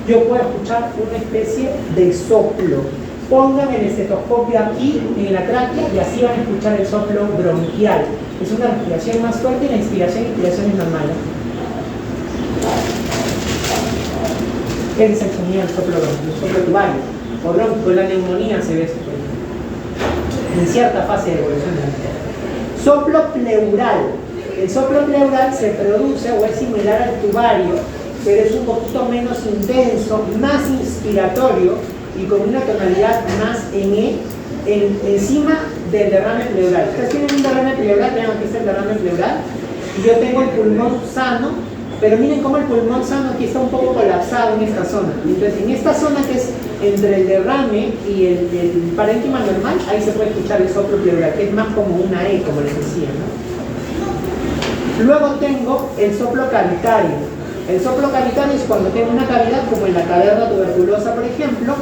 Speaker 1: yo puedo escuchar una especie de soplo. Pongan el estetoscopio aquí en la tráquea y así van a escuchar el soplo bronquial. Es una respiración más fuerte y la inspiración y expiración es normal. Ese es el sonido del soplo tubario. O bronquio, con la neumonía se ve esto en cierta fase de evolución de la vida. Soplo pleural. El soplo pleural se produce o es similar al tubario, pero es un poquito menos intenso, más inspiratorio y con una tonalidad más en E, encima del derrame pleural. Ustedes tienen un derrame pleural, vean aquí está el derrame pleural, y yo tengo el pulmón sano, pero miren cómo el pulmón sano aquí está un poco colapsado en esta zona. Entonces, en esta zona que es entre el derrame y el parénquima normal, ahí se puede escuchar el soplo pleural, que es más como una E, como les decía, ¿no? Luego tengo el soplo cavitario. El soplo cavitario es cuando tengo una cavidad, como en la caverna tuberculosa, por ejemplo,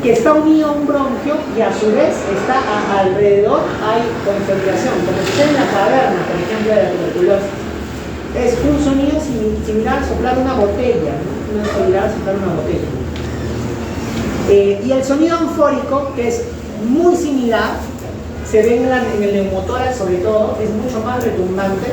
Speaker 1: que está unido a un bronquio y a su vez está alrededor hay consolidación, como si fuera en la caverna, por ejemplo, de la tuberculosis. Es un sonido similar a soplar una botella, ¿no? No es similar a soplar una botella. Y el sonido anfórico, que es muy similar, se ve en el neumotórax sobre todo, es mucho más retumbante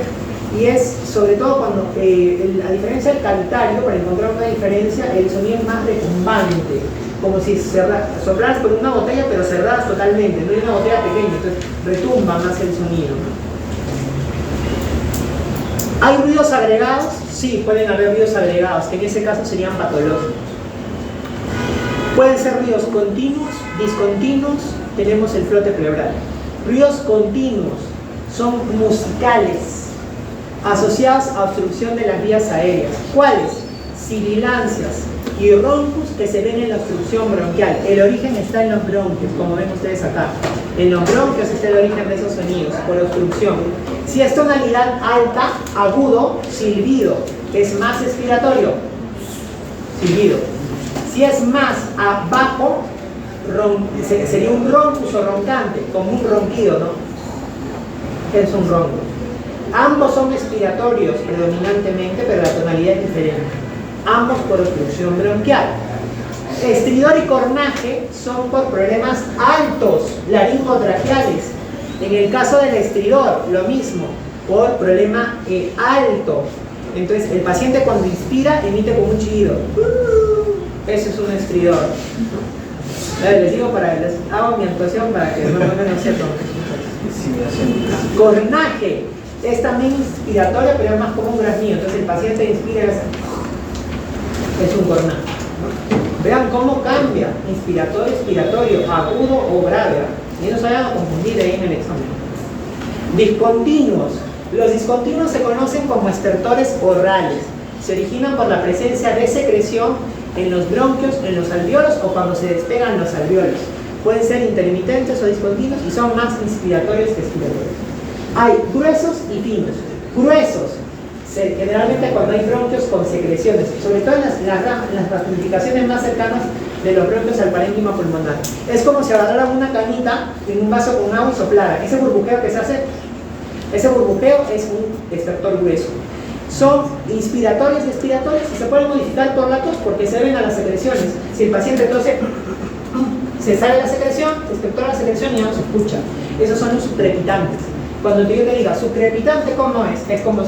Speaker 1: y es sobre todo cuando, a diferencia del cavitario, para encontrar una diferencia, el sonido es más retumbante, como si soplaras por una botella pero cerradas totalmente, no hay una botella pequeña, entonces retumba más el sonido, ¿no? ¿Hay ruidos agregados? Sí, pueden haber ruidos agregados, que en ese caso serían patológicos. Pueden ser ruidos continuos, discontinuos, tenemos el flote pleural. Ruidos continuos son musicales, asociados a obstrucción de las vías aéreas. ¿Cuáles? Sibilancias y roncus que se ven en la obstrucción bronquial. El origen está en los bronquios, como ven ustedes acá. En los bronquios está el origen de esos sonidos, por obstrucción. Si es tonalidad alta, agudo, silbido. Es más expiratorio, silbido. Si es más abajo, sería un roncus o roncante, como un ronquido, ¿no? Es un ronco. Ambos son expiratorios predominantemente, pero la tonalidad es diferente. Ambos por obstrucción bronquial. Estridor y cornaje son por problemas altos, laringotraqueales. En el caso del estridor, lo mismo, por problema alto. Entonces, el paciente cuando inspira emite como un chillido. Ese es un estridor. Les digo, les hago mi actuación para que no sepan. Cornaje es también inspiratorio, pero es más como un graznido. Entonces, el paciente inspira y es un cornaje. Vean cómo cambia, inspiratorio, expiratorio, agudo o grave. Y no se vayan a confundir ahí en el examen. Discontinuos. Los discontinuos se conocen como estertores orales. Se originan por la presencia de secreción en los bronquios, en los alveolos o cuando se despegan los alveolos. Pueden ser intermitentes o discontinuos y son más inspiratorios que expiratorios. Hay gruesos y finos. Gruesos, generalmente cuando hay bronquios con secreciones, sobre todo en las ramificaciones más cercanas de los bronquios al parénquima pulmonar. Es como si agarraran una cañita en un vaso con agua y soplara. Ese burbujeo que se hace, ese burbujeo es un estertor grueso. Son inspiratorios y expiratorios y se pueden modificar por la tos porque se deben a las secreciones. Si el paciente tose, se sale la secreción, se expectora la secreción y ya no se escucha. Esos son los subcrepitantes. Cuando yo te diga subcrepitante, ¿cómo es? Es como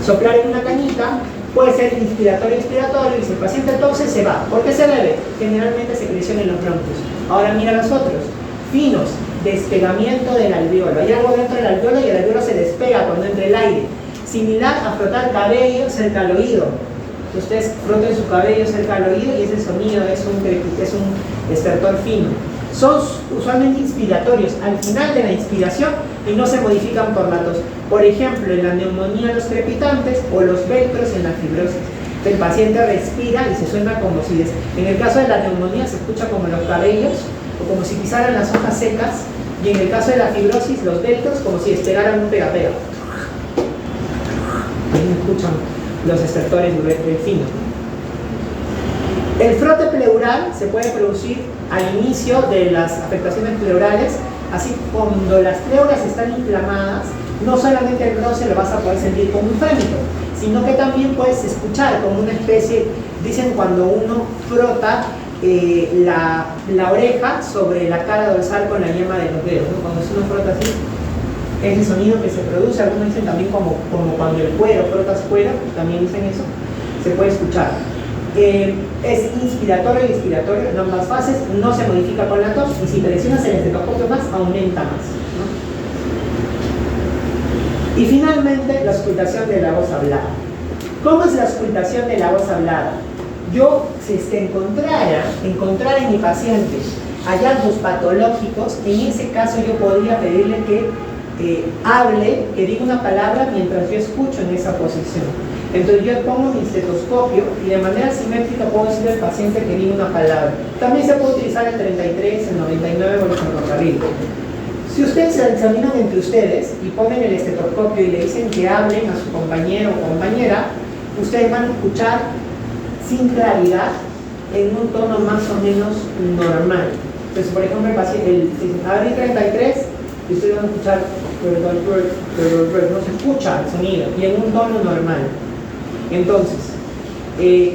Speaker 1: soplar en una cañita, puede ser inspiratorio y expiratorio, y si el paciente tose, se va. ¿Por qué se debe? Generalmente secreción en los bronquios. Ahora mira los otros. Finos, despegamiento del alveolo. Hay algo dentro del alveolo y el alveolo se despega cuando entra el aire. Similar a frotar cabello cerca al oído. Ustedes froten su cabello cerca al oído y ese sonido es un estertor fino. Son usualmente inspiratorios al final de la inspiración y no se modifican por la tos. Por ejemplo, en la neumonía los crepitantes o los velcros en la fibrosis. El paciente respira y se suena como si... En el caso de la neumonía se escucha como los cabellos o como si pisaran las hojas secas, y en el caso de la fibrosis los velcros como si despegaran un pega-pega. Ahí escuchan los estertores finos. El frote pleural se puede producir al inicio de las afectaciones pleurales, así cuando las pleuras están inflamadas, no solamente el roce lo vas a poder sentir como un frémito, sino que también puedes escuchar como una especie, dicen cuando uno frota la oreja sobre la cara dorsal con la yema de los dedos, ¿no? Cuando uno frota así, ese sonido que se produce, algunos dicen también como cuando el cuero, frotas cuero, también dicen eso, se puede escuchar. Es inspiratorio y expiratorio en ambas fases, no se modifica con la tos, y si presionas el estetoscopio más, aumenta más, ¿no? Y finalmente, la auscultación de la voz hablada. ¿Cómo es la auscultación de la voz hablada? Yo, si encontrara en mi paciente hallazgos patológicos, en ese caso yo podría pedirle que hable, que diga una palabra mientras yo escucho en esa posición. Entonces yo pongo mi estetoscopio y de manera simétrica puedo decirle al paciente que diga una palabra. También se puede utilizar el 33, el 99 o el ferrocarril. Si ustedes se examinan entre ustedes y ponen el estetoscopio y le dicen que hablen a su compañero o compañera, ustedes van a escuchar sin claridad en un tono más o menos normal. Entonces, por ejemplo, el paciente, abrir 33 y ustedes van a escuchar, no se escucha el sonido y en un tono normal. Entonces,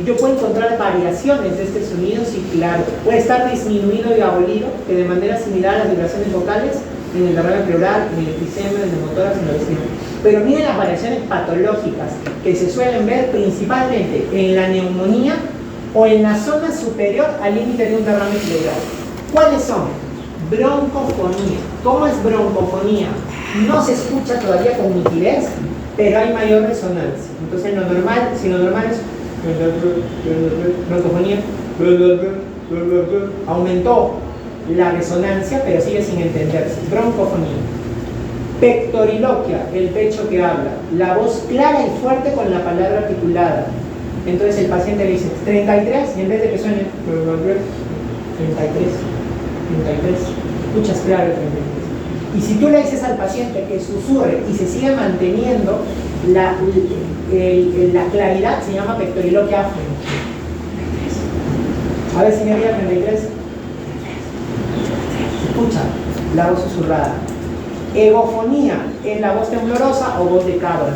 Speaker 1: yo puedo encontrar variaciones de este sonido, sí, claro. Puede estar disminuido y abolido, que de manera similar a las vibraciones vocales, en el derrame pleural, en el enfisema, en el neumotórax, en el vecino. Pero miren las variaciones patológicas que se suelen ver principalmente en la neumonía o en la zona superior al límite de un derrame pleural. ¿Cuáles son? Broncofonía. ¿Cómo es broncofonía? No se escucha todavía con nitidez, pero hay mayor resonancia. Entonces, lo normal, si lo normal es broncofonía, aumentó la resonancia, pero sigue sin entenderse. Broncofonía. Pectoriloquia, el pecho que habla. La voz clara y fuerte con la palabra articulada. Entonces el paciente le dice 33 y en vez de que suene 33, escuchas claro el 33. Y si tú le dices al paciente que susurre y se sigue manteniendo la claridad, se llama pectoriloquia afro. A ver si me había 33. Se escucha la voz susurrada. Egofonía es la voz temblorosa o voz de cabra.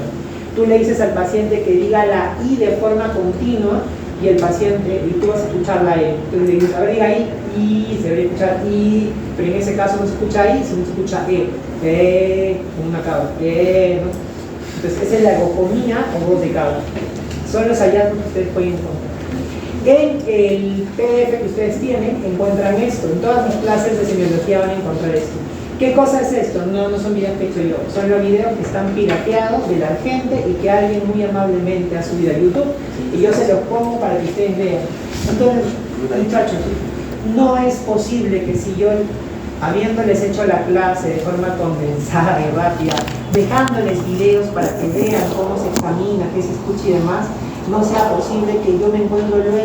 Speaker 1: Tú le dices al paciente que diga la I de forma continua y el paciente, y tú vas a escuchar la E. Entonces le dices, a ver, diga I, se debería escuchar I, pero en ese caso no se escucha I, sino se escucha como una cabra, ¿no? Entonces esa es la egofonía o voz de cabra. Son los hallazgos que ustedes pueden encontrar. En el PDF que ustedes tienen encuentran esto, en todas las clases de semiología van a encontrar esto. ¿Qué cosa es esto? No son videos que he hecho yo, son los videos que están pirateados de la gente y que alguien muy amablemente ha subido a YouTube y yo se los pongo para que ustedes vean. Entonces, muchachos, no es posible que si yo, habiéndoles hecho la clase de forma condensada y rápida, dejándoles videos para que vean cómo se examina, qué se escucha y demás, no sea posible que yo me encuentro luego